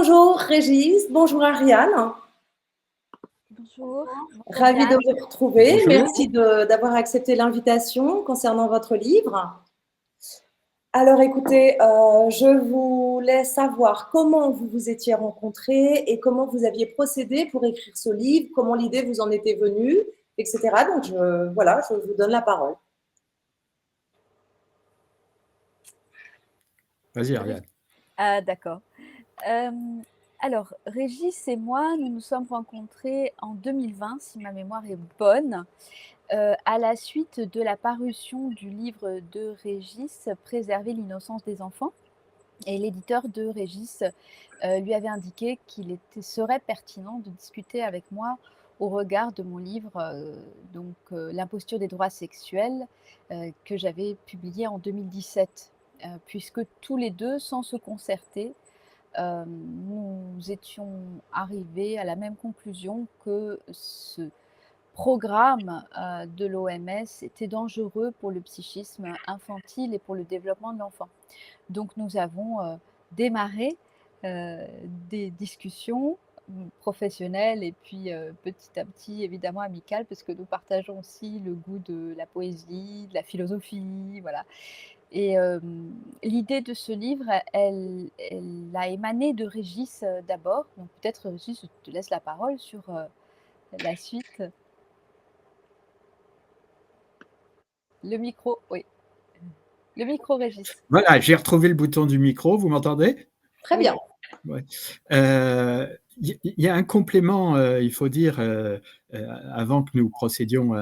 Bonjour Régis, bonjour Ariane. Bonjour. Ravie de vous retrouver. Bonjour. Merci d'avoir accepté l'invitation concernant votre livre. Alors écoutez, je vous laisse savoir comment vous vous étiez rencontrés et comment vous aviez procédé pour écrire ce livre, comment l'idée vous en était venue, etc. Donc voilà, je vous donne la parole. Vas-y, Ariane. D'accord. Alors, Régis et moi, nous nous sommes rencontrés en 2020, si ma mémoire est bonne, à la suite de la parution du livre de Régis, Préserver l'innocence des enfants. Et l'éditeur de Régis lui avait indiqué qu'il serait pertinent de discuter avec moi au regard de mon livre, L'imposture des droits sexuels, que j'avais publié en 2017. Puisque tous les deux, sans se concerter, nous étions arrivés à la même conclusion que ce programme de l'OMS était dangereux pour le psychisme infantile et pour le développement de l'enfant. Donc nous avons démarré des discussions professionnelles et puis petit à petit évidemment amicales, parce que nous partageons aussi le goût de la poésie, de la philosophie, voilà. Et l'idée de ce livre, elle a émané de Régis d'abord. Donc peut-être Régis, je te laisse la parole sur la suite. Le micro, oui. Le micro, Régis. Voilà, j'ai retrouvé le bouton du micro, vous m'entendez? Très bien. Ouais. Il y a un complément, il faut dire, avant que nous procédions,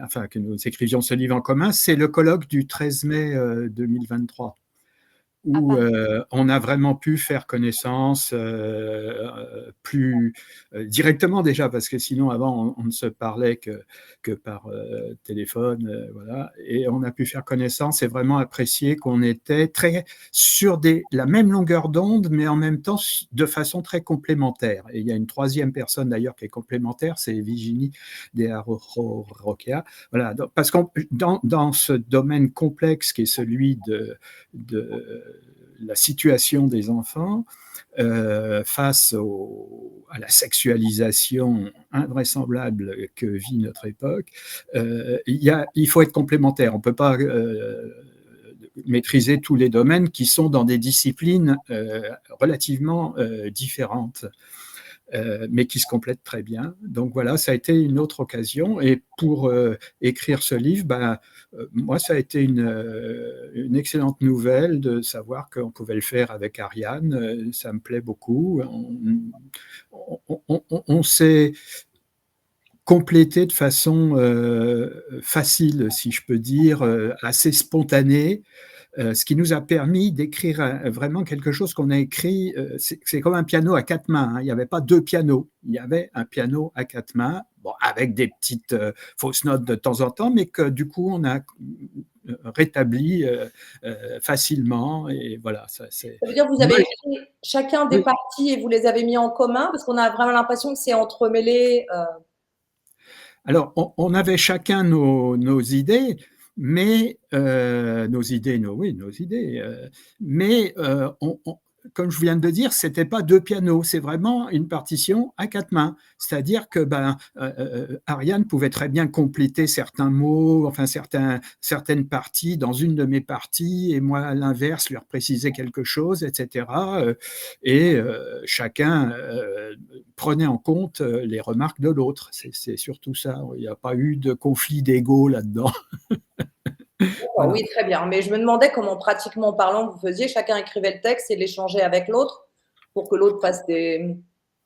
enfin que nous écrivions ce livre en commun, c'est le colloque du 13 mai 2023. Où on a vraiment pu faire connaissance plus directement déjà, parce que sinon avant on ne se parlait que par téléphone, voilà, et on a pu faire connaissance et vraiment apprécier qu'on était très sur la même longueur d'onde, mais en même temps de façon très complémentaire. Et il y a une troisième personne d'ailleurs qui est complémentaire, c'est Virginie Desarroquia. Voilà, parce que dans ce domaine complexe qui est celui de la situation des enfants face à la sexualisation invraisemblable que vit notre époque, il faut être complémentaire. On ne peut pas maîtriser tous les domaines qui sont dans des disciplines relativement différentes. Mais qui se complètent très bien. Donc voilà, ça a été une autre occasion. Et pour écrire ce livre, moi, ça a été une excellente nouvelle de savoir qu'on pouvait le faire avec Ariane. Ça me plaît beaucoup. On s'est complété de façon facile, si je peux dire, assez spontanée. Ce qui nous a permis d'écrire vraiment quelque chose qu'on a écrit, c'est comme un piano à quatre mains, hein. Il n'y avait pas deux pianos, il y avait un piano à quatre mains, bon, avec des petites fausses notes de temps en temps, mais que du coup on a rétabli facilement, et voilà. Ça veut dire que vous avez écrit chacun des parties et vous les avez mis en commun, parce qu'on a vraiment l'impression que c'est entremêlé. Alors, on avait chacun nos idées, mais nos idées, mais comme je viens de le dire, c'était pas deux pianos, c'est vraiment une partition à quatre mains. C'est-à-dire que Ariane pouvait très bien compléter certains mots, enfin certaines parties dans une de mes parties, et moi à l'inverse lui repréciser quelque chose, etc. Et chacun prenait en compte les remarques de l'autre. C'est surtout ça. Il n'y a pas eu de conflit d'ego là-dedans. Voilà. Oui, très bien. Mais je me demandais comment, pratiquement parlant, vous faisiez. Chacun écrivait le texte et l'échangeait avec l'autre pour que l'autre fasse des…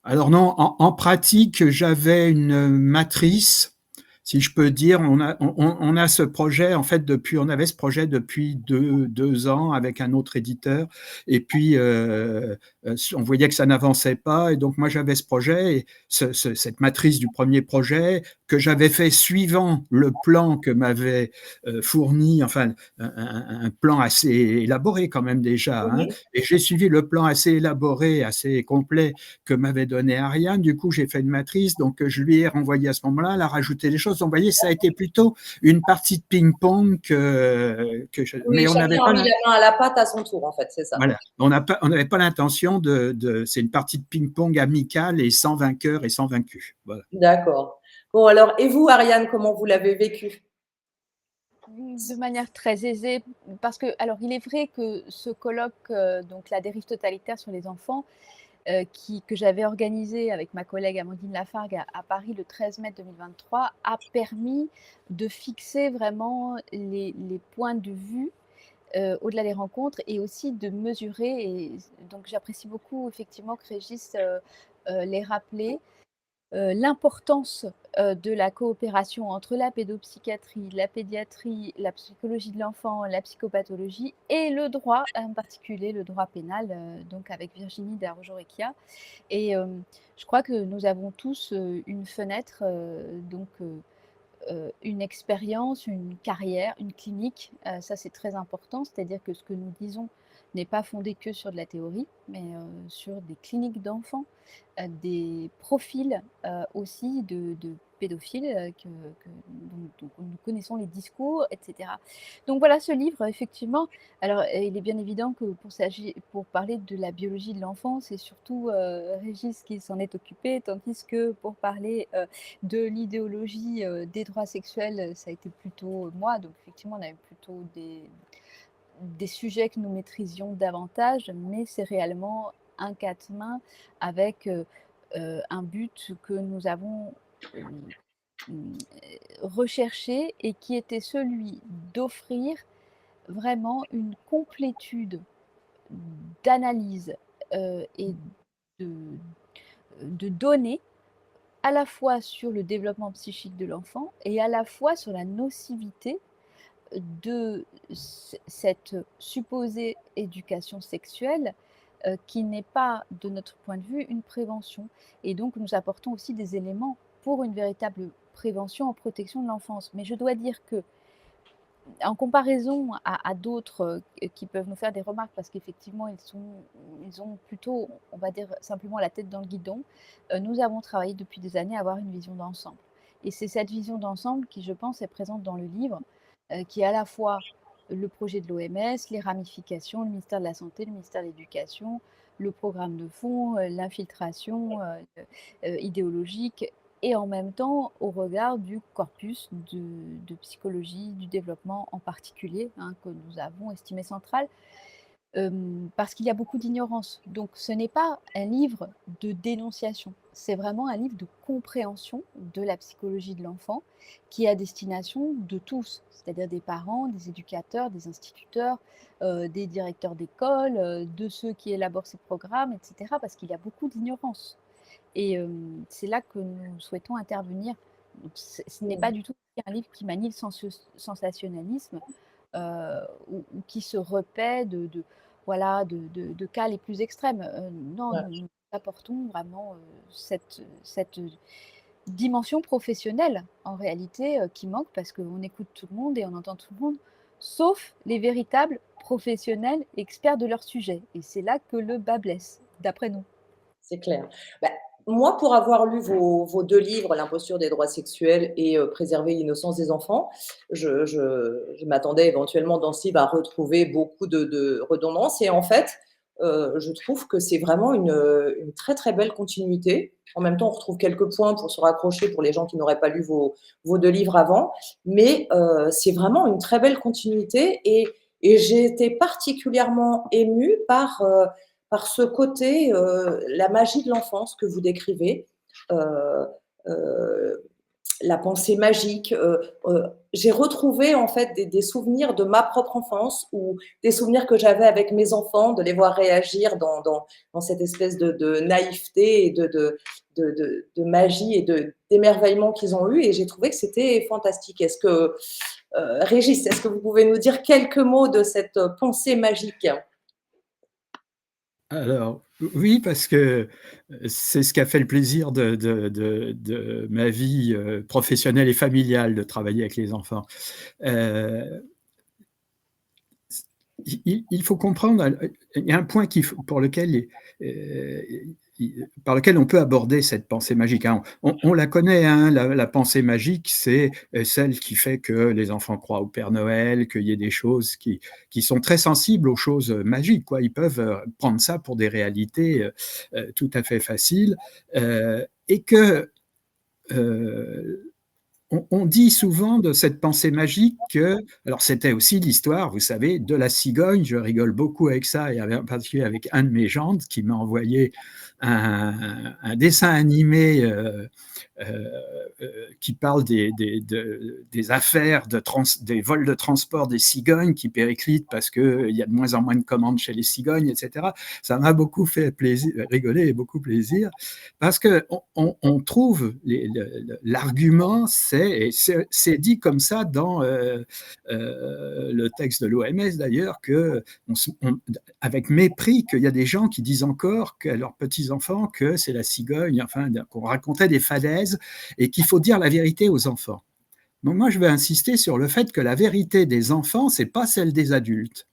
Alors non, en pratique, j'avais une matrice, si je peux dire. On a ce projet, en fait, on avait ce projet depuis deux ans avec un autre éditeur. Et puis, on voyait que ça n'avançait pas. Et donc, moi, j'avais ce projet, et cette matrice du premier projet que j'avais fait suivant le plan que m'avait fourni, enfin, un plan assez élaboré quand même déjà. Hein. Et j'ai suivi le plan assez élaboré, assez complet que m'avait donné Ariane. Du coup, j'ai fait une matrice. Donc, je lui ai renvoyé à ce moment-là, elle a rajouté des choses. chose. Donc, vous voyez, ça a été plutôt une partie de ping-pong Oui, mais on n'avait chacun pas a mis la main à la pâte à son tour, en fait, c'est ça. voilà, on n'avait pas l'intention c'est une partie de ping-pong amicale et sans vainqueur et sans vaincu. Voilà. D'accord. Bon, alors, et vous, Ariane, comment vous l'avez vécu? De manière très aisée, parce que, alors, il est vrai que ce colloque, donc la dérive totalitaire sur les enfants, que j'avais organisé avec ma collègue Amandine Lafargue à Paris le 13 mai 2023, a permis de fixer vraiment les points de vue au-delà des rencontres et aussi de mesurer. Et donc, j'apprécie beaucoup effectivement que Régis l'ait rappelé. L'importance de la coopération entre la pédopsychiatrie, la pédiatrie, la psychologie de l'enfant, la psychopathologie et le droit, en particulier le droit pénal, donc avec Virginie Darrojo-Recchia. Et je crois que nous avons tous une fenêtre, une expérience, une carrière, une clinique. Ça, c'est très important, c'est-à-dire que ce que nous disons n'est pas fondé que sur de la théorie, mais sur des cliniques d'enfants, des profils aussi de pédophiles dont nous connaissons les discours, etc. Donc voilà, ce livre, effectivement, alors il est bien évident que pour parler de la biologie de l'enfant, c'est surtout Régis qui s'en est occupé, tandis que pour parler de l'idéologie des droits sexuels, ça a été plutôt moi. Donc effectivement, on avait plutôt des sujets que nous maîtrisions davantage, mais c'est réellement un quatre-mains avec un but que nous avons recherché et qui était celui d'offrir vraiment une complétude d'analyse et de, de données à la fois sur le développement psychique de l'enfant et à la fois sur la nocivité de cette supposée éducation sexuelle qui n'est pas, de notre point de vue, une prévention. Et donc, nous apportons aussi des éléments pour une véritable prévention en protection de l'enfance. Mais je dois dire que, en comparaison à d'autres qui peuvent nous faire des remarques, parce qu'effectivement, ils ont plutôt, on va dire simplement la tête dans le guidon, nous avons travaillé depuis des années à avoir une vision d'ensemble. Et c'est cette vision d'ensemble qui, je pense, est présente dans le livre, qui est à la fois le projet de l'OMS, les ramifications, le ministère de la Santé, le ministère de l'Éducation, le programme de fond, l'infiltration idéologique, et en même temps au regard du corpus de psychologie du développement en particulier, que nous avons estimé central, parce qu'il y a beaucoup d'ignorance. Donc ce n'est pas un livre de dénonciation, c'est vraiment un livre de compréhension de la psychologie de l'enfant qui est à destination de tous, c'est-à-dire des parents, des éducateurs, des instituteurs, des directeurs d'école, de ceux qui élaborent ces programmes, etc. Parce qu'il y a beaucoup d'ignorance. Et c'est là que nous souhaitons intervenir. Donc, ce n'est pas du tout un livre qui manie le sensationnalisme ou qui se repaît voilà, de cas les plus extrêmes. Non, Ouais. nous apportons vraiment cette dimension professionnelle, en réalité, qui manque parce qu'on écoute tout le monde et on entend tout le monde, sauf les véritables professionnels experts de leur sujet. Et c'est là que le bât blesse, d'après nous. C'est clair. Bah, moi, pour avoir lu vos 2 livres, L'imposture des droits sexuels et Préserver l'innocence des enfants, je m'attendais éventuellement dans ce livre à retrouver beaucoup de redondances et en fait, je trouve que c'est vraiment une très, très belle continuité. En même temps, on retrouve quelques points pour se raccrocher pour les gens qui n'auraient pas lu vos 2 livres avant, mais c'est vraiment une très belle continuité et j'ai été particulièrement émue par ce côté, la magie de l'enfance que vous décrivez, heu heu, la pensée magique. J'ai retrouvé en fait des souvenirs de ma propre enfance ou des souvenirs que j'avais avec mes enfants, de les voir réagir dans cette espèce de naïveté et de magie et d'émerveillement qu'ils ont eu et j'ai trouvé que c'était fantastique. Est-ce que, Régis, est-ce que vous pouvez nous dire quelques mots de cette pensée magique? Alors, oui, parce que c'est ce qui a fait le plaisir de ma vie professionnelle et familiale, de travailler avec les enfants. Il faut comprendre, il y a un point pour lequel par lequel on peut aborder cette pensée magique. Hein. On la connaît, hein, la pensée magique, c'est celle qui fait que les enfants croient au Père Noël, qu'il y ait des choses qui sont très sensibles aux choses magiques, quoi. Ils peuvent prendre ça pour des réalités tout à fait faciles, et que on dit souvent de cette pensée magique que, alors c'était aussi l'histoire, vous savez, de la cigogne. Je rigole beaucoup avec ça, et en particulier avec un de mes gendres qui m'a envoyé un dessin animé qui parle des affaires, des vols de transport des cigognes qui périclitent parce qu'il y a de moins en moins de commandes chez les cigognes, etc. Ça m'a beaucoup fait plaisir, rigoler et beaucoup plaisir, parce qu'on trouve l'argument, c'est dit comme ça dans le texte de l'OMS d'ailleurs, avec mépris, qu'il y a des gens qui disent encore à leurs petits-enfants que c'est la cigogne, enfin, qu'on racontait des falaises, et qu'il faut dire la vérité aux enfants. Donc moi, je vais insister sur le fait que la vérité des enfants, c'est pas celle des adultes.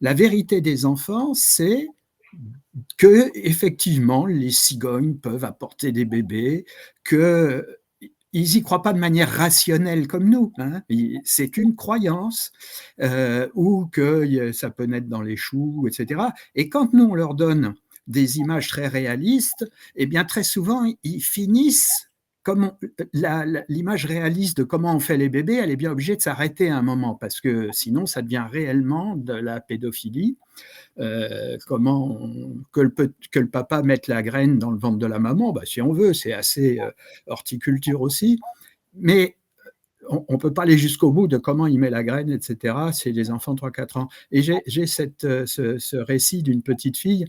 La vérité des enfants, c'est que effectivement, les cigognes peuvent apporter des bébés, que ils n'y croient pas de manière rationnelle comme nous. Hein. C'est qu'une croyance, ou que ça peut naître dans les choux, etc. Et quand nous, on leur donne des images très réalistes, eh bien, très souvent, ils finissent comme l'image réaliste de comment on fait les bébés, elle est bien obligée de s'arrêter à un moment, parce que sinon, ça devient réellement de la pédophilie. Que le papa mette la graine dans le ventre de la maman, bah, si on veut, c'est assez horticulture aussi, mais on ne peut pas aller jusqu'au bout de comment il met la graine, etc. C'est les enfants 3-4 ans. Et j'ai ce récit d'une petite fille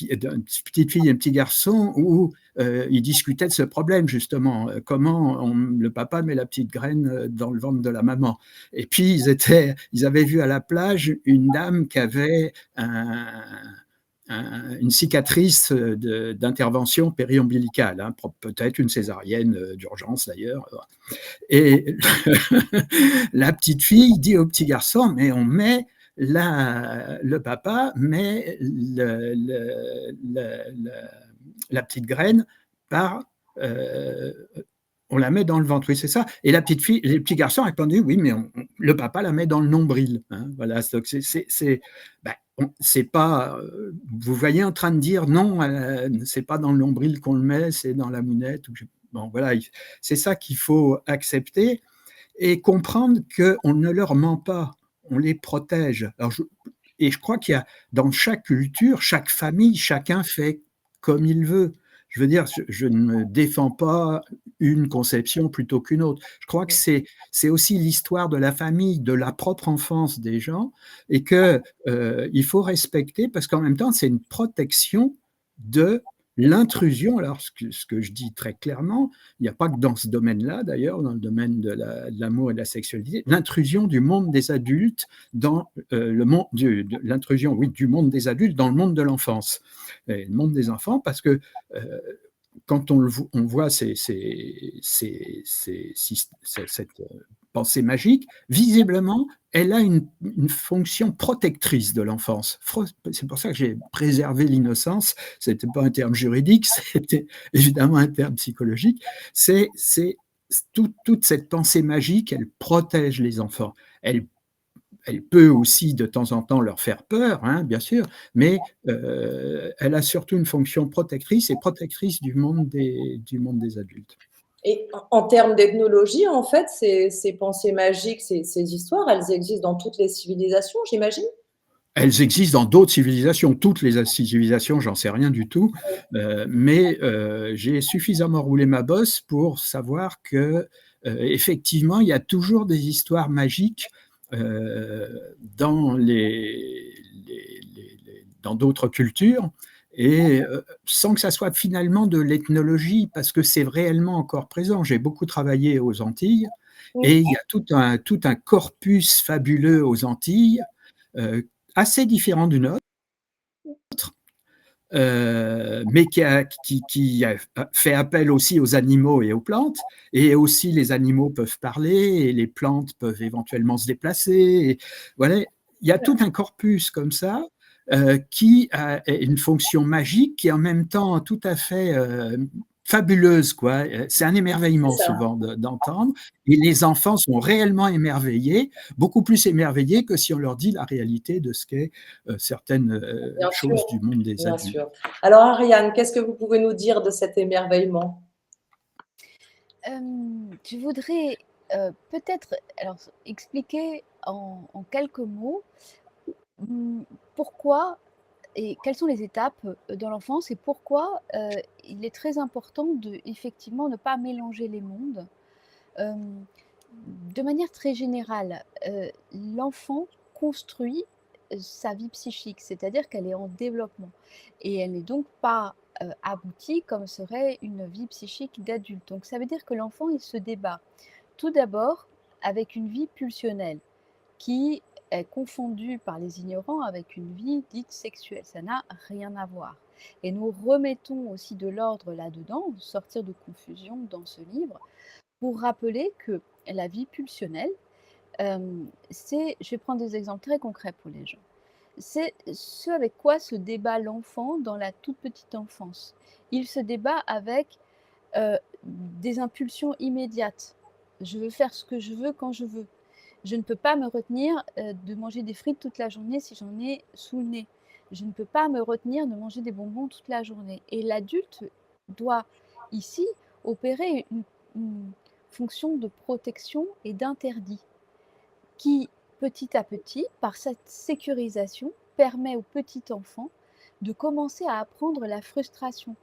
et un petit garçon où ils discutaient de ce problème, justement, comment le papa met la petite graine dans le ventre de la maman. Et puis, ils avaient vu à la plage une dame qui avait une cicatrice d'intervention périombilicale, hein, peut-être une césarienne d'urgence d'ailleurs. Et la petite fille dit au petit garçon, mais on met le papa met la petite graine on la met dans le ventre, oui, c'est ça. Et la petite fille, les petits garçons répondaient, oui, mais le papa la met dans le nombril. Hein, voilà, c'est pas. Vous voyez en train de dire non, c'est pas dans le nombril qu'on le met, c'est dans la mounette. Bon, voilà, c'est ça qu'il faut accepter et comprendre qu'on ne leur ment pas, on les protège. Et je crois qu'il y a dans chaque culture, chaque famille, chacun fait comme il veut. Je veux dire, je ne défends pas une conception plutôt qu'une autre. Je crois que c'est aussi l'histoire de la famille, de la propre enfance des gens, et qu'il faut respecter, parce qu'en même temps, c'est une protection de l'intrusion. Alors, ce que je dis très clairement, il n'y a pas que dans ce domaine-là, d'ailleurs, dans le domaine de l'amour et de la sexualité, l'intrusion du monde des adultes dans le monde, l'intrusion, oui, du monde des adultes dans le monde de l'enfance, le monde des enfants, parce que quand on voit cette pensée magique, visiblement, elle a une fonction protectrice de l'enfance. C'est pour ça que j'ai préservé l'innocence. Ce n'était pas un terme juridique, c'était évidemment un terme psychologique. Toute cette pensée magique, elle protège les enfants. Elle peut aussi de temps en temps leur faire peur, hein, bien sûr, mais elle a surtout une fonction protectrice et protectrice du monde des adultes. Et en termes d'ethnologie, en fait, ces pensées magiques, ces histoires, elles existent dans toutes les civilisations, j'imagine? Elles existent dans d'autres civilisations. Toutes les civilisations, j'en sais rien du tout, mais j'ai suffisamment roulé ma bosse pour savoir que effectivement, il y a toujours des histoires magiques dans d'autres cultures, et sans que ça soit finalement de l'ethnologie, parce que c'est réellement encore présent. J'ai beaucoup travaillé aux Antilles, et il y a tout un corpus fabuleux aux Antilles, assez différent du nôtre, mais qui a fait appel aussi aux animaux et aux plantes, et aussi les animaux peuvent parler, et les plantes peuvent éventuellement se déplacer. Et voilà, il y a tout un corpus comme ça qui a une fonction magique, qui est en même temps tout à fait fabuleuse, quoi. C'est un émerveillement souvent d'entendre, et les enfants sont réellement émerveillés, beaucoup plus émerveillés que si on leur dit la réalité de ce qu'est certaines choses du monde des bien adultes. sûr. Alors Ariane, qu'est-ce que vous pouvez nous dire de cet émerveillement? Je voudrais peut-être expliquer en quelques mots pourquoi et quelles sont les étapes dans l'enfance et pourquoi il est très important de effectivement ne pas mélanger les mondes. De manière très générale, l'enfant construit sa vie psychique, c'est-à-dire qu'elle est en développement et elle n'est donc pas aboutie comme serait une vie psychique d'adulte. Donc ça veut dire que l'enfant, il se débat tout d'abord avec une vie pulsionnelle qui est confondue par les ignorants avec une vie dite sexuelle. Ça n'a rien à voir. Et nous remettons aussi de l'ordre là-dedans, sortir de confusion dans ce livre, pour rappeler que la vie pulsionnelle, je vais prendre des exemples très concrets pour les gens. C'est ce avec quoi se débat l'enfant dans la toute petite enfance. Il se débat avec des impulsions immédiates. Je veux faire ce que je veux quand je veux. Je ne peux pas me retenir de manger des frites toute la journée si j'en ai sous le nez. Je ne peux pas me retenir de manger des bonbons toute la journée. Et l'adulte doit ici opérer une fonction de protection et d'interdit qui, petit à petit, par cette sécurisation, permet au petit enfant de commencer à apprendre la frustration.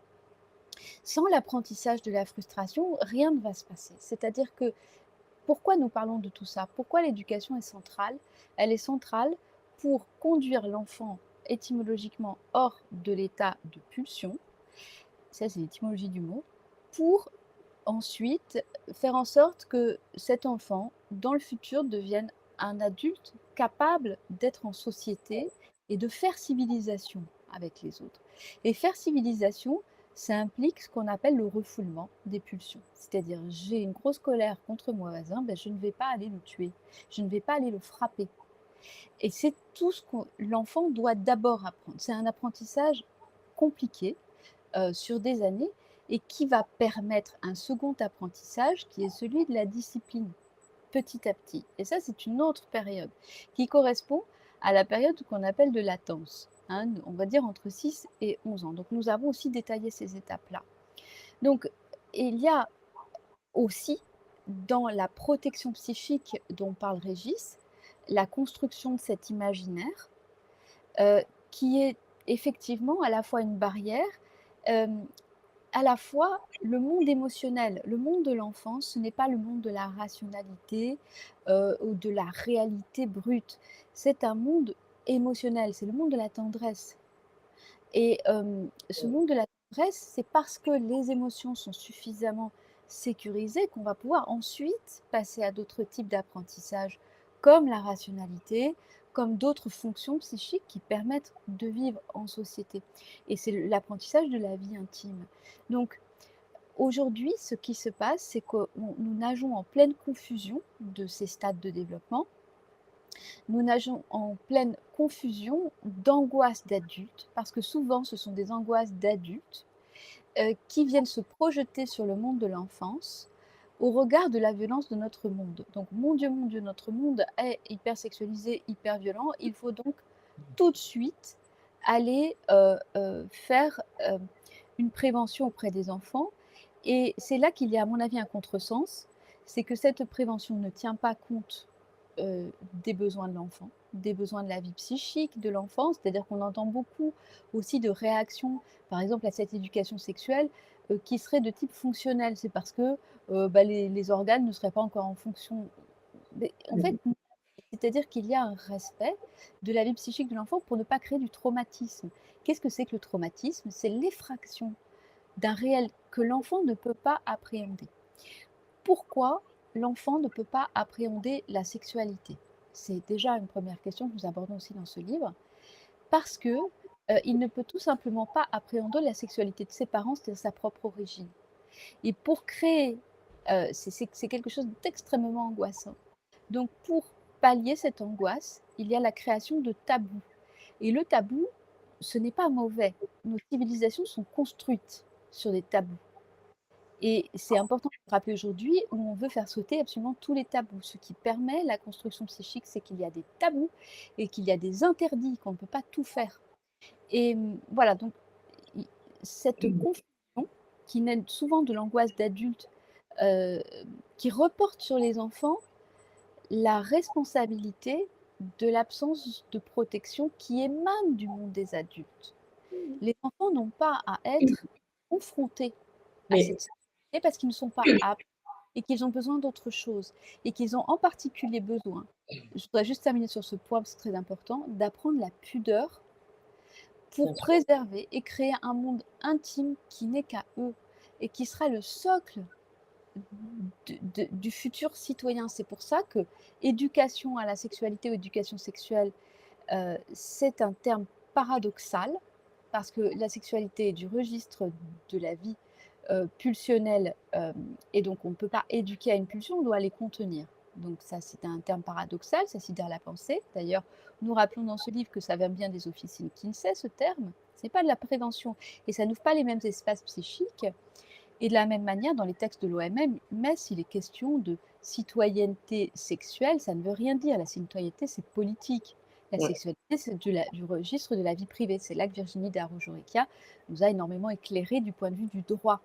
Sans l'apprentissage de la frustration, rien ne va se passer. C'est-à-dire que pourquoi nous parlons de tout ça? Pourquoi l'éducation est centrale? Elle est centrale pour conduire l'enfant étymologiquement hors de l'état de pulsion, ça c'est l'étymologie du mot, pour ensuite faire en sorte que cet enfant, dans le futur, devienne un adulte capable d'être en société et de faire civilisation avec les autres. Et faire civilisation, ça implique ce qu'on appelle le refoulement des pulsions. C'est-à-dire, j'ai une grosse colère contre mon voisin, ben, je ne vais pas aller le tuer, je ne vais pas aller le frapper. Et c'est tout ce que l'enfant doit d'abord apprendre. C'est un apprentissage compliqué sur des années et qui va permettre un second apprentissage qui est celui de la discipline, petit à petit. Et ça, c'est une autre période qui correspond à la période qu'on appelle de latence, hein, on va dire entre 6 et 11 ans. Donc nous avons aussi détaillé ces étapes-là. Donc il y a aussi dans la protection psychique dont parle Régis, la construction de cet imaginaire qui est effectivement à la fois une barrière, à la fois le monde émotionnel. Le monde de l'enfance, ce n'est pas le monde de la rationalité ou de la réalité brute. C'est un monde émotionnel, c'est le monde de la tendresse. Et ce monde de la tendresse, c'est parce que les émotions sont suffisamment sécurisées qu'on va pouvoir ensuite passer à d'autres types d'apprentissage, comme la rationalité, comme d'autres fonctions psychiques qui permettent de vivre en société. Et c'est l'apprentissage de la vie intime. Donc, aujourd'hui, ce qui se passe, c'est que nous nageons en pleine confusion de ces stades de développement. Nous nageons en pleine confusion d'angoisses d'adultes, parce que souvent ce sont des angoisses d'adultes qui viennent se projeter sur le monde de l'enfance au regard de la violence de notre monde. Donc mon Dieu, notre monde est hyper sexualisé, hyper violent. Il faut donc tout de suite aller faire une prévention auprès des enfants. Et c'est là qu'il y a, à mon avis, un contresens, c'est que cette prévention ne tient pas compte des besoins de l'enfant, des besoins de la vie psychique de l'enfant, c'est-à-dire qu'on entend beaucoup aussi de réactions, par exemple à cette éducation sexuelle, qui serait de type fonctionnel. C'est parce que les organes ne seraient pas encore en fonction. Mais en fait, c'est-à-dire qu'il y a un respect de la vie psychique de l'enfant pour ne pas créer du traumatisme. Qu'est-ce que c'est que le traumatisme? C'est l'effraction d'un réel que l'enfant ne peut pas appréhender. Pourquoi l'enfant ne peut pas appréhender la sexualité? C'est déjà une première question que nous abordons aussi dans ce livre, parce que il ne peut tout simplement pas appréhender la sexualité de ses parents, c'est-à-dire sa propre origine. Et pour créer, c'est quelque chose d'extrêmement angoissant. Donc pour pallier cette angoisse, il y a la création de tabous. Et le tabou, ce n'est pas mauvais. Nos civilisations sont construites sur des tabous. Et c'est important de le rappeler aujourd'hui où on veut faire sauter absolument tous les tabous. Ce qui permet la construction psychique, c'est qu'il y a des tabous et qu'il y a des interdits, qu'on ne peut pas tout faire. Et voilà, donc cette confusion qui naît souvent de l'angoisse d'adultes, qui reporte sur les enfants la responsabilité de l'absence de protection qui émane du monde des adultes. Les enfants n'ont pas à être confrontés à cette sexualité parce qu'ils ne sont pas aptes et qu'ils ont besoin d'autre chose et qu'ils ont en particulier besoin, je voudrais juste terminer sur ce point, c'est très important, d'apprendre la pudeur pour préserver et créer un monde intime qui n'est qu'à eux et qui sera le socle du futur citoyen. C'est pour ça que éducation à la sexualité ou éducation sexuelle, c'est un terme paradoxal, parce que la sexualité est du registre de la vie pulsionnelle, et donc on ne peut pas éduquer à une pulsion, on doit les contenir. Donc ça, c'est un terme paradoxal, ça sidère la pensée. D'ailleurs, nous rappelons dans ce livre que ça vient bien des officines Kinsey, ce terme. Ce n'est pas de la prévention, et ça n'ouvre pas les mêmes espaces psychiques. Et de la même manière, dans les textes de l'OMS, il est question de citoyenneté sexuelle, ça ne veut rien dire. La citoyenneté, c'est politique. La sexualité, c'est du registre de la vie privée. C'est là que Virginie Darault-Jourecchia nous a énormément éclairé du point de vue du droit.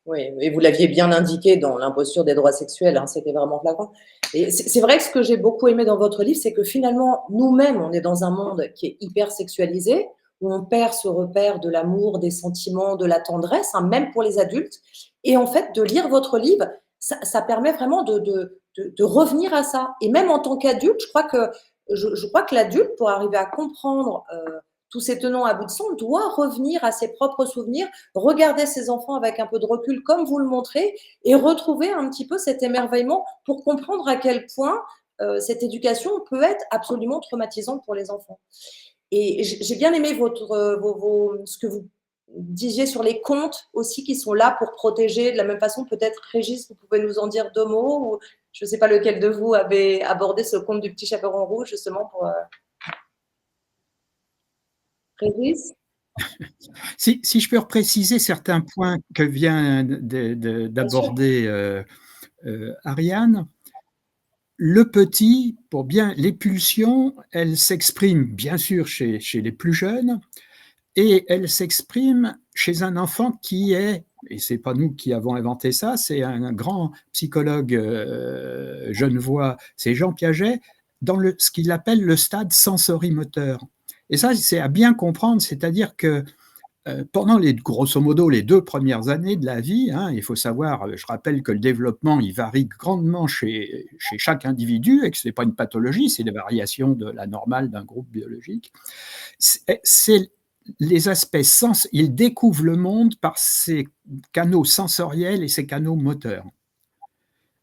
Oui, et vous l'aviez bien indiqué dans l'imposture des droits sexuels, hein, c'était vraiment flagrant. Et c'est vrai que ce que j'ai beaucoup aimé dans votre livre, c'est que finalement, nous-mêmes, on est dans un monde qui est hyper sexualisé, où on perd ce repère de l'amour, des sentiments, de la tendresse, hein, même pour les adultes. Et en fait, de lire votre livre, ça permet vraiment de revenir à ça. Et même en tant qu'adulte, je crois que l'adulte, pour arriver à comprendre tous ces tenants aboutissants, doit revenir à ses propres souvenirs, regarder ses enfants avec un peu de recul, comme vous le montrez, et retrouver un petit peu cet émerveillement pour comprendre à quel point cette éducation peut être absolument traumatisante pour les enfants. Et j'ai bien aimé ce que vous disiez sur les contes aussi qui sont là pour protéger. De la même façon, peut-être, Régis, vous pouvez nous en dire 2 mots, ou je ne sais pas lequel de vous avait abordé ce conte du petit chaperon rouge, justement, pour Régis. Si je peux repréciser certains points que vient d'aborder Ariane, le petit, pour bien, les pulsions, elles s'expriment bien sûr chez les plus jeunes, et elles s'expriment chez un enfant qui est, et c'est pas nous qui avons inventé ça, c'est un grand psychologue genevois, c'est Jean Piaget, dans ce qu'il appelle le stade sensorimoteur. Et ça, c'est à bien comprendre, c'est-à-dire que pendant grosso modo les 2 premières années de la vie, hein, il faut savoir, je rappelle que le développement, il varie grandement chez chaque individu et que ce n'est pas une pathologie, c'est des variations de la normale d'un groupe biologique. C'est les aspects il découvre le monde par ses canaux sensoriels et ses canaux moteurs.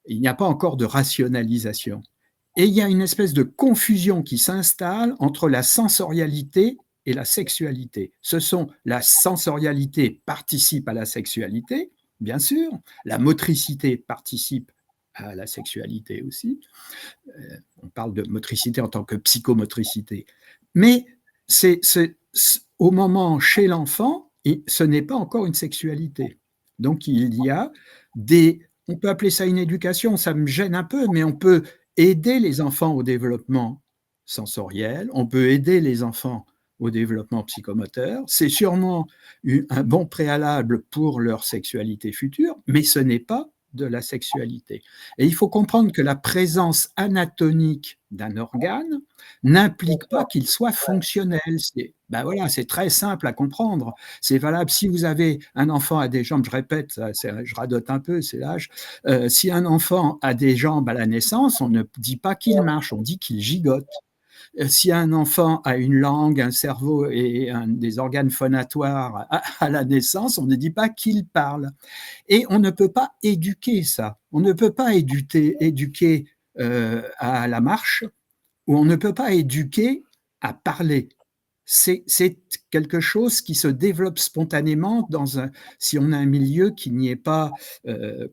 Il n'y a pas encore de rationalisation. Et il y a une espèce de confusion qui s'installe entre la sensorialité et la sexualité. La sensorialité participe à la sexualité, bien sûr, la motricité participe à la sexualité aussi. On parle de motricité en tant que psychomotricité. Mais au moment chez l'enfant, ce n'est pas encore une sexualité. Donc il y a on peut appeler ça une éducation, ça me gêne un peu, mais on peut aider les enfants au développement sensoriel, on peut aider les enfants au développement psychomoteur. C'est sûrement un bon préalable pour leur sexualité future, mais ce n'est pas de la sexualité. Et il faut comprendre que la présence anatomique d'un organe n'implique pas qu'il soit fonctionnel. C'est très simple à comprendre. C'est valable si vous avez un enfant à des jambes, je répète, je radote un peu, c'est l'âge. Si un enfant a des jambes à la naissance, on ne dit pas qu'il marche, on dit qu'il gigote. Si un enfant a une langue, un cerveau et des organes phonatoires à la naissance, on ne dit pas qu'il parle. Et on ne peut pas éduquer ça. On ne peut pas éduquer à la marche, ou on ne peut pas éduquer à parler. c'est quelque chose qui se développe spontanément si on a un milieu qui n'y est pas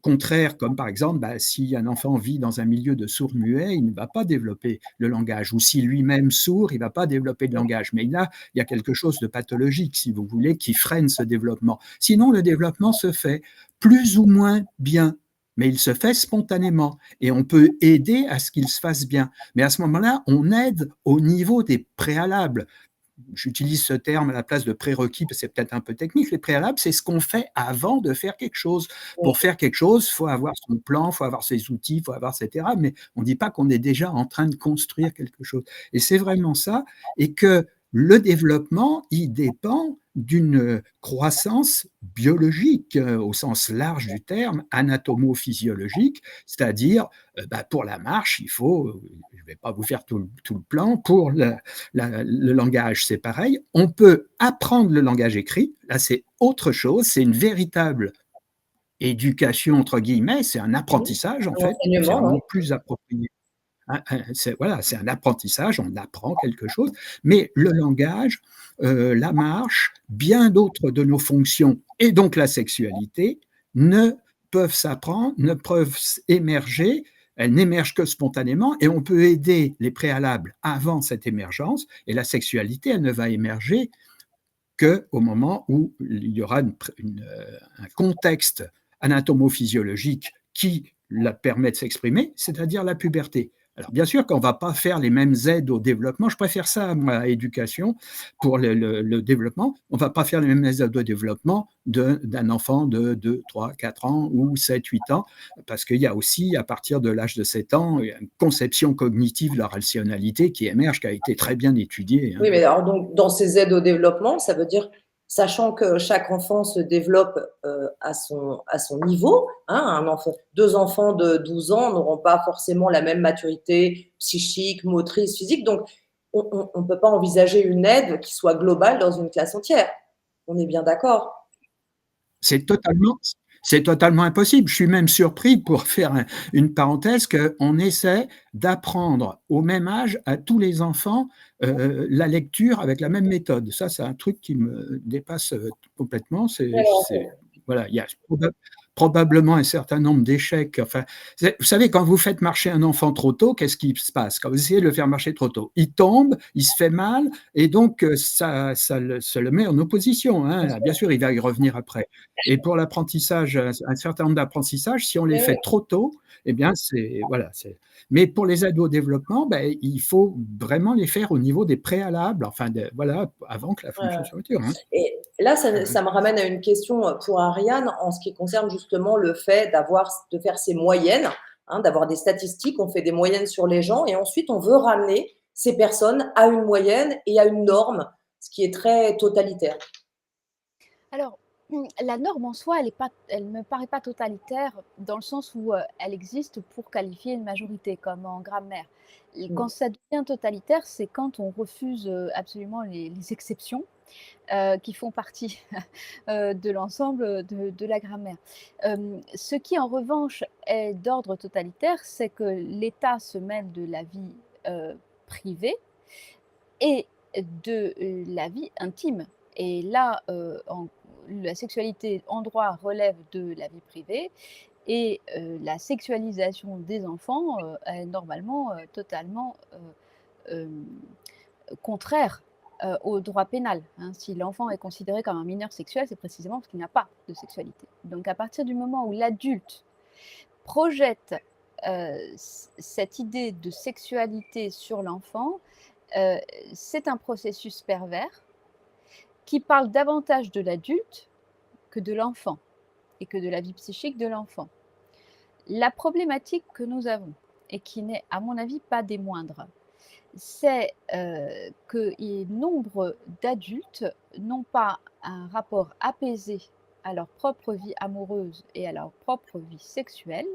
contraire, comme par exemple, si un enfant vit dans un milieu de sourds-muets, il ne va pas développer le langage, ou si lui-même sourd, il ne va pas développer le langage. Mais là, il y a quelque chose de pathologique, si vous voulez, qui freine ce développement. Sinon, le développement se fait plus ou moins bien, mais il se fait spontanément et on peut aider à ce qu'il se fasse bien. Mais à ce moment-là, on aide au niveau des préalables. J'utilise ce terme à la place de prérequis parce que c'est peut-être un peu technique. Les préalables, c'est ce qu'on fait avant de faire quelque chose. Pour faire quelque chose, il faut avoir son plan, il faut avoir ses outils, il faut avoir etc. Mais on ne dit pas qu'on est déjà en train de construire quelque chose. Et c'est vraiment ça. Et que le développement, il dépend d'une croissance biologique au sens large du terme, anatomo-physiologique, c'est-à-dire pour la marche, il faut, je ne vais pas vous faire tout le plan, pour le langage, c'est pareil. On peut apprendre le langage écrit, là c'est autre chose, c'est une véritable éducation, entre guillemets, c'est un apprentissage en fait, c'est un mot plus approprié. Voilà, c'est un apprentissage, on apprend quelque chose, mais le langage, la marche, bien d'autres de nos fonctions, et donc la sexualité, ne peuvent s'apprendre, ne peuvent émerger, elles n'émergent que spontanément, et on peut aider les préalables avant cette émergence, et la sexualité, elle ne va émerger qu'au moment où il y aura un contexte anatomo-physiologique qui la permet de s'exprimer, c'est-à-dire la puberté. Alors bien sûr qu'on ne va pas faire les mêmes aides au développement, je préfère ça moi, à l'éducation pour le développement, on ne va pas faire les mêmes aides au développement d'un enfant de 2, 3, 4 ans ou 7, 8 ans, parce qu'il y a aussi à partir de l'âge de 7 ans une conception cognitive de la rationalité qui émerge, qui a été très bien étudiée. Oui, mais alors donc dans ces aides au développement, ça veut dire sachant que chaque enfant se développe à son niveau, hein, deux enfants de 12 ans n'auront pas forcément la même maturité psychique, motrice, physique, donc on ne peut pas envisager une aide qui soit globale dans une classe entière. On est bien d'accord? C'est totalement impossible. Je suis même surpris, pour faire une parenthèse, qu'on essaie d'apprendre au même âge à tous les enfants la lecture avec la même méthode. Ça, c'est un truc qui me dépasse complètement. Voilà, il y a probablement un certain nombre d'échecs. Enfin, vous savez, quand vous faites marcher un enfant trop tôt, qu'est-ce qui se passe? Quand vous essayez de le faire marcher trop tôt, il tombe, il se fait mal, et donc ça le met en opposition. Hein. Bien sûr, il va y revenir après. Et pour l'apprentissage, un certain nombre d'apprentissages, si on les fait trop tôt, eh bien, voilà. Mais pour les aides au développement, il faut vraiment les faire au niveau des préalables, enfin, voilà, avant que la fonction soit mature. Hein. Et là, ça me ramène à une question pour Ariane en ce qui concerne justement le fait de faire ces moyennes, hein, d'avoir des statistiques, on fait des moyennes sur les gens et ensuite on veut ramener ces personnes à une moyenne et à une norme, ce qui est très totalitaire. Alors, la norme en soi, elle me paraît pas totalitaire dans le sens où elle existe pour qualifier une majorité, comme en grammaire. Et quand ça devient totalitaire, c'est quand on refuse absolument les exceptions qui font partie de l'ensemble de la grammaire. Ce qui, en revanche, est d'ordre totalitaire, c'est que l'État se mêle de la vie privée et de la vie intime. Et là, la sexualité en droit relève de la vie privée et la sexualisation des enfants est normalement totalement contraire au droit pénal. Hein. Si l'enfant est considéré comme un mineur sexuel, c'est précisément parce qu'il n'a pas de sexualité. Donc à partir du moment où l'adulte projette cette idée de sexualité sur l'enfant, c'est un processus pervers qui parle davantage de l'adulte que de l'enfant et que de la vie psychique de l'enfant. La problématique que nous avons, et qui n'est à mon avis pas des moindres, c'est que nombre d'adultes n'ont pas un rapport apaisé à leur propre vie amoureuse et à leur propre vie sexuelle,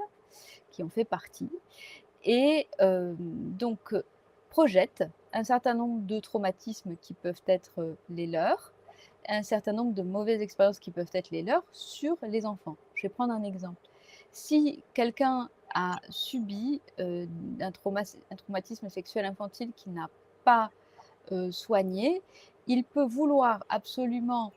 qui en fait partie, et donc projettent un certain nombre de traumatismes qui peuvent être les leurs, un certain nombre de mauvaises expériences qui peuvent être les leurs sur les enfants. Je vais prendre un exemple. Si quelqu'un a subi un traumatisme sexuel infantile qui n'a pas soigné, il peut vouloir absolument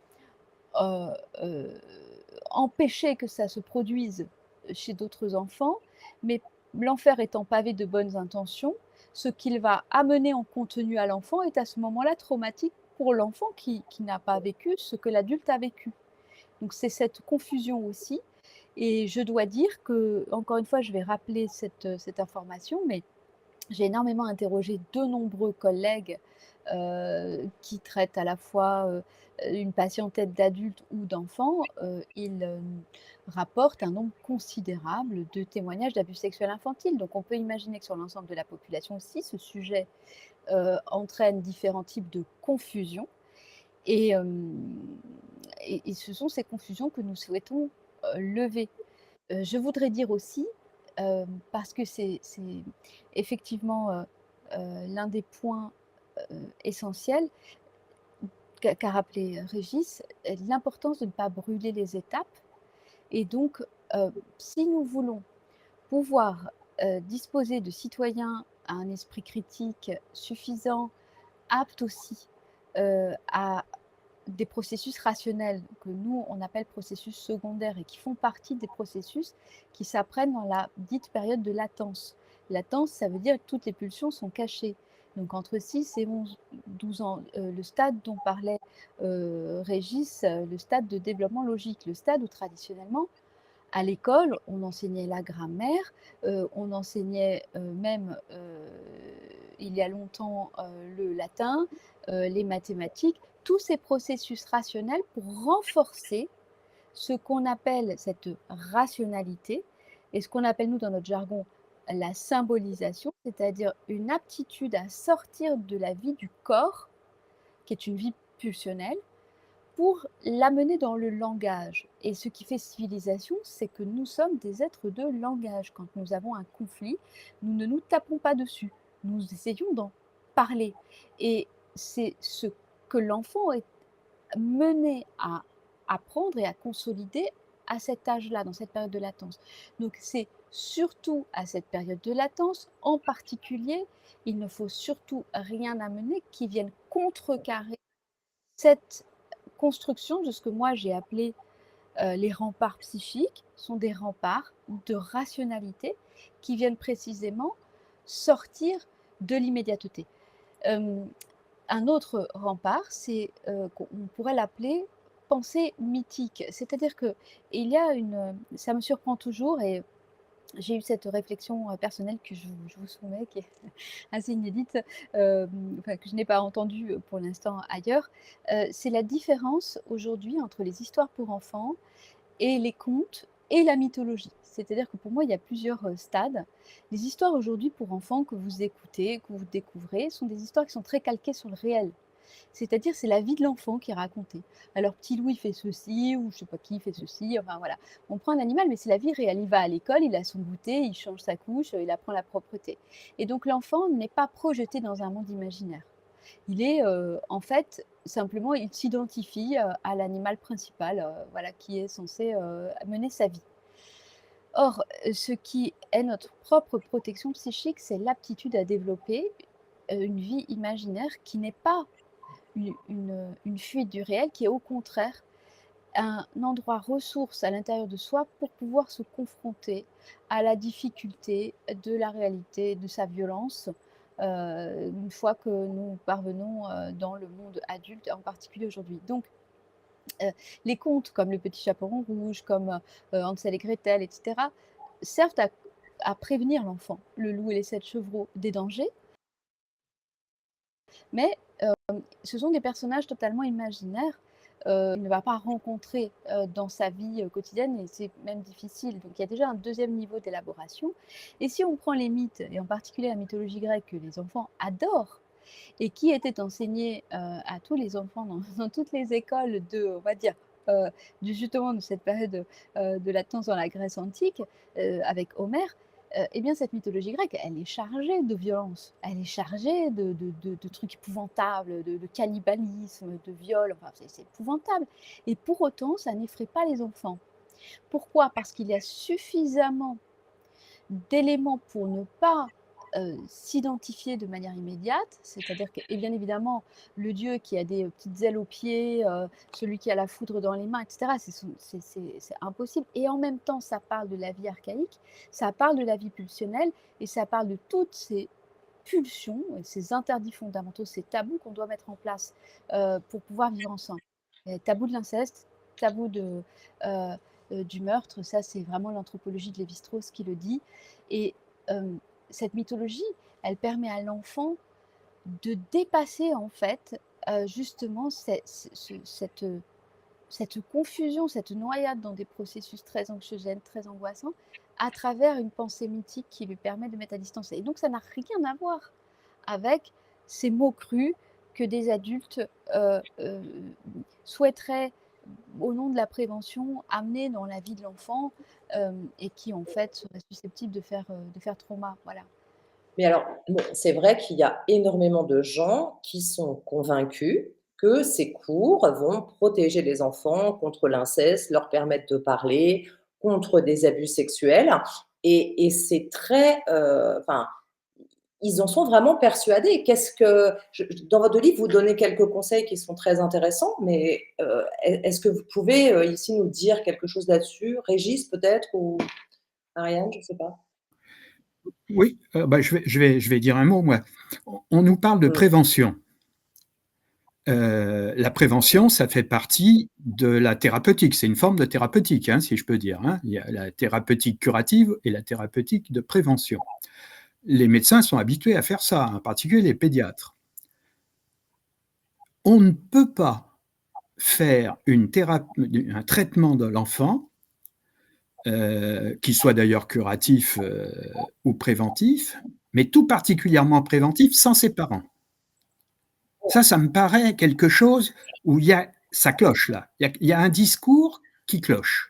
empêcher que ça se produise chez d'autres enfants, mais l'enfer étant pavé de bonnes intentions, ce qu'il va amener en contenu à l'enfant est à ce moment-là traumatique pour l'enfant qui n'a pas vécu ce que l'adulte a vécu. Donc c'est cette confusion aussi. Et je dois dire que, encore une fois, je vais rappeler cette information, mais j'ai énormément interrogé de nombreux collègues qui traitent à la fois une patientèle d'adultes ou d'enfants. Ils rapportent un nombre considérable de témoignages d'abus sexuels infantiles. Donc on peut imaginer que sur l'ensemble de la population aussi, ce sujet entraîne différents types de confusion. Et, et ce sont ces confusions que nous souhaitons lever. Je voudrais dire aussi, parce que c'est effectivement l'un des points essentiels qu'a rappelé Régis, l'importance de ne pas brûler les étapes. Et donc, si nous voulons pouvoir disposer de citoyens à un esprit critique suffisant, aptes aussi à des processus rationnels que nous, on appelle processus secondaires et qui font partie des processus qui s'apprennent dans la dite période de latence. Latence, ça veut dire que toutes les pulsions sont cachées. Donc entre 6 et 12 ans, le stade dont parlait Régis, le stade de développement logique, le stade où traditionnellement, à l'école, on enseignait la grammaire, on enseignait même, il y a longtemps, le latin, les mathématiques, tous ces processus rationnels pour renforcer ce qu'on appelle cette rationalité et ce qu'on appelle, nous, dans notre jargon, la symbolisation, c'est-à-dire une aptitude à sortir de la vie du corps, qui est une vie pulsionnelle, pour l'amener dans le langage. Et ce qui fait civilisation, c'est que nous sommes des êtres de langage. Quand nous avons un conflit, nous ne nous tapons pas dessus. Nous essayons d'en parler. Et c'est ce que l'enfant est mené à apprendre et à consolider à cet âge-là, dans cette période de latence. Donc c'est surtout à cette période de latence, en particulier, il ne faut surtout rien amener qui vienne contrecarrer cette construction de ce que moi j'ai appelé les remparts psychiques, sont des remparts de rationalité qui viennent précisément sortir de l'immédiateté. Un autre rempart, c'est qu'on pourrait l'appeler pensée mythique, c'est-à-dire que il y a ça me surprend toujours et j'ai eu cette réflexion personnelle que je vous soumets, qui est assez inédite, enfin, que je n'ai pas entendue pour l'instant ailleurs. C'est la différence aujourd'hui entre les histoires pour enfants et les contes et la mythologie. C'est-à-dire que pour moi, il y a plusieurs stades. Les histoires aujourd'hui pour enfants que vous écoutez, que vous découvrez, sont des histoires qui sont très calquées sur le réel. C'est-à-dire, c'est la vie de l'enfant qui est racontée. Alors, petit Louis fait ceci, ou je ne sais pas qui fait ceci, enfin voilà. On prend un animal, mais c'est la vie réelle. Il va à l'école, il a son goûter, il change sa couche, il apprend la propreté. Et donc, l'enfant n'est pas projeté dans un monde imaginaire. Il est, en fait, simplement, il s'identifie à l'animal principal, voilà, qui est censé mener sa vie. Or, ce qui est notre propre protection psychique, c'est l'aptitude à développer une vie imaginaire qui n'est pas une fuite du réel, qui est au contraire un endroit ressource à l'intérieur de soi pour pouvoir se confronter à la difficulté de la réalité, de sa violence, une fois que nous parvenons dans le monde adulte, en particulier aujourd'hui. Donc, les contes comme Le Petit Chaperon Rouge, comme Hansel et Gretel, etc., servent à prévenir l'enfant, Le Loup et les 7 chevreaux, des dangers, mais ce sont des personnages totalement imaginaires. Il ne va pas rencontrer dans sa vie quotidienne et c'est même difficile. Donc il y a déjà un deuxième niveau d'élaboration. Et si on prend les mythes, et en particulier la mythologie grecque que les enfants adorent et qui était enseignée à tous les enfants dans toutes les écoles on va dire, justement de cette période de latence dans la Grèce antique, avec Homère, eh bien, cette mythologie grecque, elle est chargée de violence, elle est chargée de trucs épouvantables, de cannibalisme, de viol, enfin, c'est épouvantable. Et pour autant, ça n'effraie pas les enfants. Pourquoi? Parce qu'il y a suffisamment d'éléments pour ne pas s'identifier de manière immédiate, c'est-à-dire que, et bien évidemment, le dieu qui a des petites ailes aux pieds, celui qui a la foudre dans les mains, etc., c'est impossible. Et en même temps, ça parle de la vie archaïque, ça parle de la vie pulsionnelle, et ça parle de toutes ces pulsions, et ces interdits fondamentaux, ces tabous qu'on doit mettre en place pour pouvoir vivre ensemble. Tabou de l'inceste, tabou du meurtre, ça c'est vraiment l'anthropologie de Lévi-Strauss qui le dit. Et cette mythologie, elle permet à l'enfant de dépasser en fait justement cette confusion, cette noyade dans des processus très anxiogènes, très angoissants, à travers une pensée mythique qui lui permet de mettre à distance. Et donc ça n'a rien à voir avec ces mots crus que des adultes souhaiteraient, au nom de la prévention, amener dans la vie de l'enfant et qui en fait seraient susceptibles de faire trauma. Voilà. Mais alors, c'est vrai qu'il y a énormément de gens qui sont convaincus que ces cours vont protéger les enfants contre l'inceste, leur permettre de parler, contre des abus sexuels. Et c'est très, enfin, ils en sont vraiment persuadés. Dans votre livre, vous donnez quelques conseils qui sont très intéressants, mais est-ce que vous pouvez ici nous dire quelque chose là-dessus, Régis peut-être, ou Ariane, je ne sais pas. Oui, je vais dire un mot, moi. On nous parle de prévention. La prévention, ça fait partie de la thérapeutique. C'est une forme de thérapeutique, hein, si je peux dire. Hein. Il y a la thérapeutique curative et la thérapeutique de prévention. Les médecins sont habitués à faire ça, en particulier les pédiatres. On ne peut pas faire un traitement de l'enfant, qui soit d'ailleurs curatif ou préventif, mais tout particulièrement préventif, sans ses parents. Ça me paraît quelque chose où ça cloche là. Il y a un discours qui cloche.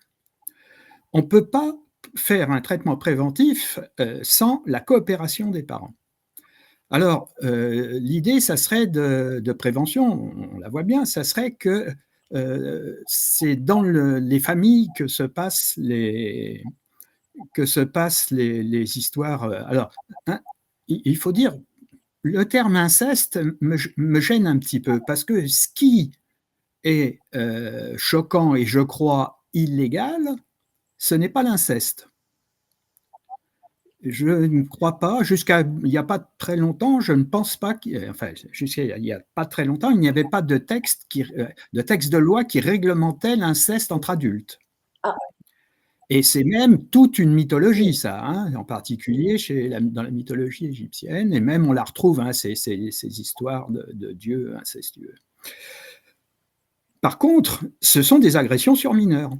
On ne peut pas faire un traitement préventif sans la coopération des parents. Alors, l'idée, ça serait de prévention, on la voit bien, ça serait que c'est dans les familles que se passent les histoires. Alors, hein, il faut dire, le terme inceste me gêne un petit peu, parce que ce qui est choquant et je crois illégal, ce n'est pas l'inceste. Je ne crois pas, jusqu'à il n'y a pas très longtemps, je ne pense pas, jusqu'à il n'y a pas très longtemps, il n'y avait pas de texte de loi qui réglementait l'inceste entre adultes. Ah. Et c'est même toute une mythologie, ça, hein, en particulier dans la mythologie égyptienne, et même on la retrouve, hein, ces histoires de dieux incestueux. Par contre, ce sont des agressions sur mineurs.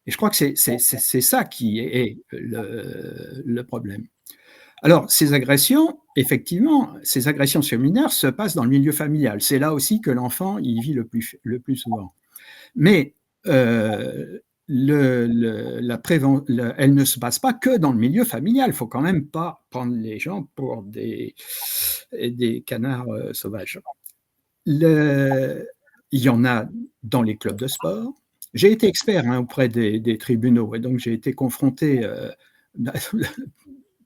Et je crois que c'est ça qui est le problème. Alors, ces agressions, effectivement, ces agressions sur mineurs se passent dans le milieu familial. C'est là aussi que l'enfant y vit le plus souvent. Mais elle ne se passe pas que dans le milieu familial. Il ne faut quand même pas prendre les gens pour des canards sauvages. Il y en a dans les clubs de sport. J'ai été expert auprès des tribunaux, et donc j'ai été confronté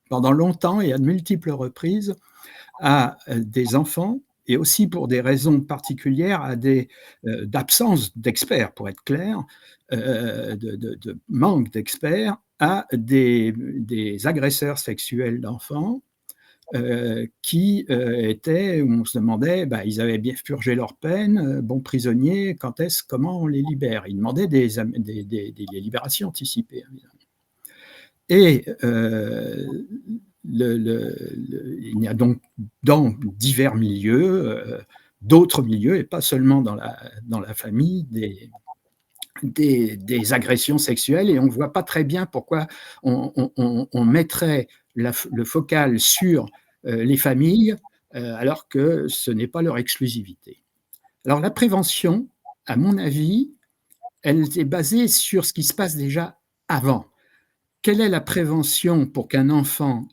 pendant longtemps et à de multiples reprises à des enfants, et aussi pour des raisons particulières à d'absence d'experts, pour être clair, de manque d'experts, à des agresseurs sexuels d'enfants qui étaient, où on se demandait, ils avaient bien purgé leur peine, bons prisonniers, comment on les libère? Ils demandaient des libérations anticipées, évidemment. Et il y a donc dans divers milieux, d'autres milieux, et pas seulement dans la famille, des agressions sexuelles, et on ne voit pas très bien pourquoi on mettrait le focal sur les familles alors que ce n'est pas leur exclusivité. Alors la prévention, à mon avis, elle est basée sur ce qui se passe déjà avant. Quelle est la prévention pour qu'un enfant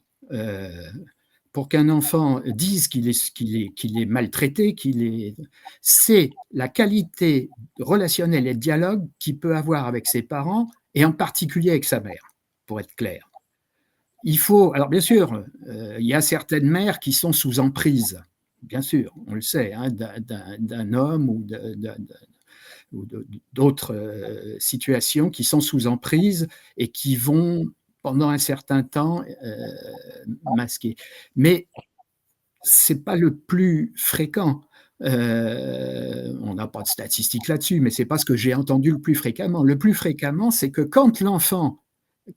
dise qu'il est maltraité, c'est la qualité relationnelle et de dialogue qu'il peut avoir avec ses parents, et en particulier avec sa mère, pour être clair. il faut, alors bien sûr, il y a certaines mères qui sont sous emprise, bien sûr, on le sait, hein, d'un homme ou d'autres situations qui sont sous emprise et qui vont, pendant un certain temps, masquer. Mais ce n'est pas le plus fréquent. On n'a pas de statistiques là-dessus, mais ce n'est pas ce que j'ai entendu le plus fréquemment. Le plus fréquemment, c'est que quand l'enfant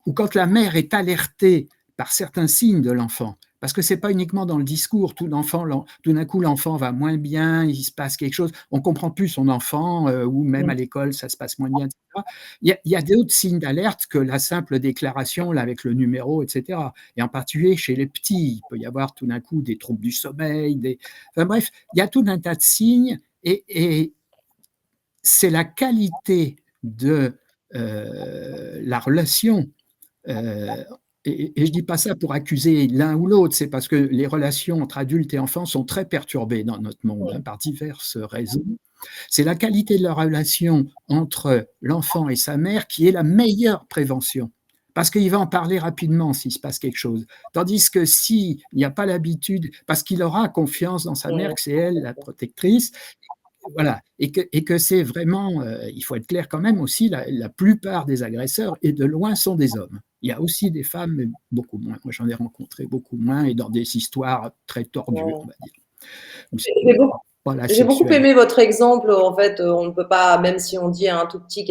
ou quand la mère est alertée par certains signes de l'enfant, parce que ce n'est pas uniquement dans le discours, tout d'un coup l'enfant va moins bien, il se passe quelque chose, on ne comprend plus son enfant, ou même à l'école ça se passe moins bien, etc. Il y a d'autres signes d'alerte que la simple déclaration là, avec le numéro, etc. Et en particulier chez les petits, il peut y avoir tout d'un coup des troubles du sommeil, enfin bref, il y a tout un tas de signes et c'est la qualité de la relation. Et je ne dis pas ça pour accuser l'un ou l'autre, c'est parce que les relations entre adultes et enfants sont très perturbées dans notre monde, hein, par diverses raisons. C'est la qualité de la relation entre l'enfant et sa mère qui est la meilleure prévention. Parce qu'il va en parler rapidement s'il se passe quelque chose. Tandis que s'il n'y a pas l'habitude, parce qu'il aura confiance dans sa mère, que c'est elle la protectrice, voilà, et que c'est vraiment, il faut être clair quand même aussi, la plupart des agresseurs, et de loin, sont des hommes. Il y a aussi des femmes, mais beaucoup moins. Moi, j'en ai rencontré beaucoup moins, et dans des histoires très tordues, on va dire. J'ai beaucoup aimé votre exemple. En fait, on ne peut pas, même si on dit à un tout petit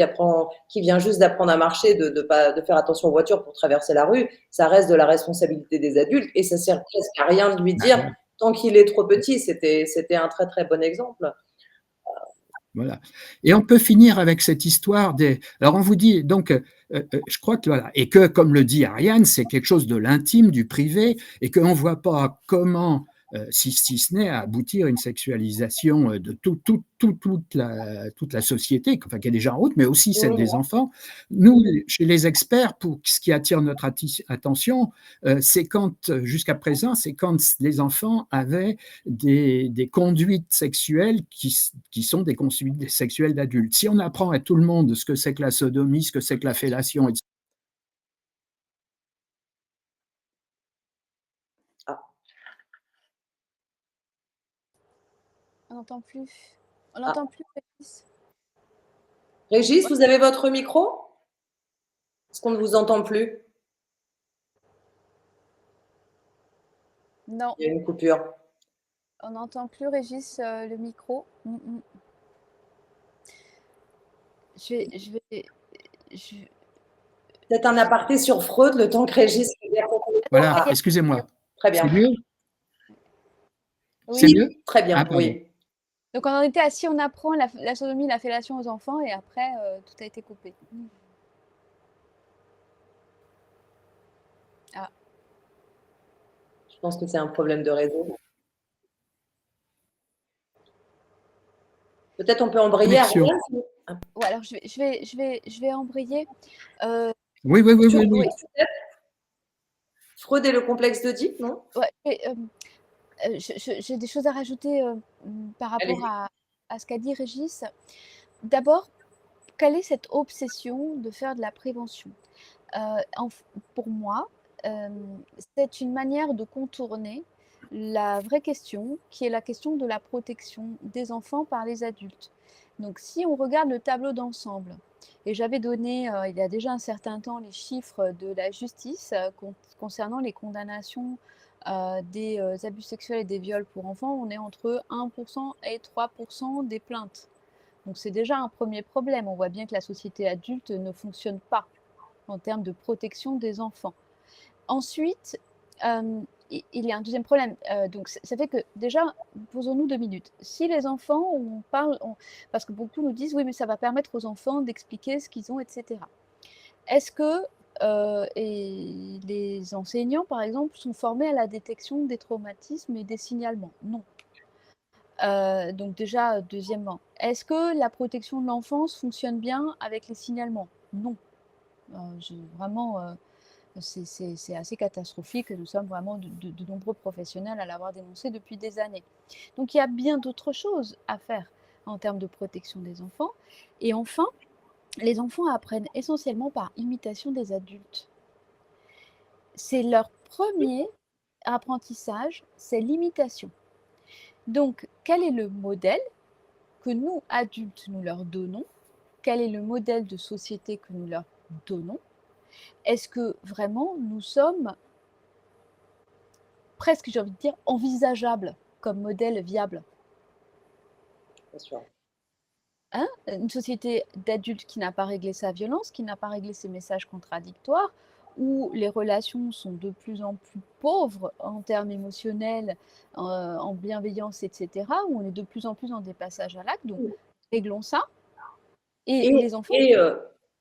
qui vient juste d'apprendre à marcher, de faire attention aux voitures pour traverser la rue, ça reste de la responsabilité des adultes et ça sert presque à rien de lui dire tant qu'il est trop petit. C'était un très très bon exemple. Voilà. Et on peut finir avec cette histoire des. Alors on vous dit donc, je crois que voilà, et que comme le dit Ariane, c'est quelque chose de l'intime, du privé, et qu'on ne voit pas comment, si ce n'est à aboutir à une sexualisation de toute la société, enfin, qui est déjà en route, mais aussi celle des enfants. Nous, chez les experts, pour ce qui attire notre attention, c'est quand, jusqu'à présent, c'est quand les enfants avaient des conduites sexuelles qui sont des conduites sexuelles d'adultes. Si on apprend à tout le monde ce que c'est que la sodomie, ce que c'est que la fellation, etc. On n'entend plus. On n'entend plus, Régis. Régis, vous avez votre micro? Est-ce qu'on ne vous entend plus? Non. Il y a une coupure. On n'entend plus, Régis, le micro. Peut-être un aparté sur Freud, le temps que Régis. Voilà, excusez-moi. Très bien. C'est mieux? Oui. C'est mieux? Très bien, oui. Donc on en était à si on apprend la sodomie, la fellation aux enfants et après tout a été coupé. Ah. Je pense que c'est un problème de réseau. Peut-être on peut embrayer. Ouais, alors je vais embrayer. Oui. Freud et le complexe d'Oedipe, non? Ouais, j'ai des choses à rajouter par rapport à ce qu'a dit Régis. D'abord, quelle est cette obsession de faire de la prévention? Pour moi, c'est une manière de contourner la vraie question, qui est la question de la protection des enfants par les adultes. Donc si on regarde le tableau d'ensemble, et j'avais donné il y a déjà un certain temps les chiffres de la justice concernant les condamnations des abus sexuels et des viols pour enfants, on est entre 1% et 3% des plaintes. Donc c'est déjà un premier problème. On voit bien que la société adulte ne fonctionne pas en termes de protection des enfants. Ensuite, il y a un deuxième problème. Donc ça fait que déjà, posons-nous 2 minutes. Si les enfants, parce que beaucoup nous disent, oui, mais ça va permettre aux enfants d'expliquer ce qu'ils ont, etc. Est-ce que les enseignants, par exemple, sont formés à la détection des traumatismes et des signalements? Non. Donc déjà, deuxièmement, est-ce que la protection de l'enfance fonctionne bien avec les signalements? Non. Vraiment, c'est assez catastrophique. Nous sommes vraiment de nombreux professionnels à l'avoir dénoncé depuis des années. Donc il y a bien d'autres choses à faire en termes de protection des enfants. Et enfin, les enfants apprennent essentiellement par imitation des adultes. c'est leur premier apprentissage, c'est l'imitation. Donc, quel est le modèle que nous, adultes, nous leur donnons? Quel est le modèle de société que nous leur donnons? Est-ce que vraiment nous sommes presque, j'ai envie de dire, envisageables comme modèle viable? Bien sûr. Hein? Une société d'adultes qui n'a pas réglé sa violence, qui n'a pas réglé ses messages contradictoires, où les relations sont de plus en plus pauvres en termes émotionnels, en bienveillance, etc., où on est de plus en plus dans des passages à l'acte. Donc, réglons ça. Et Et, les enfants et,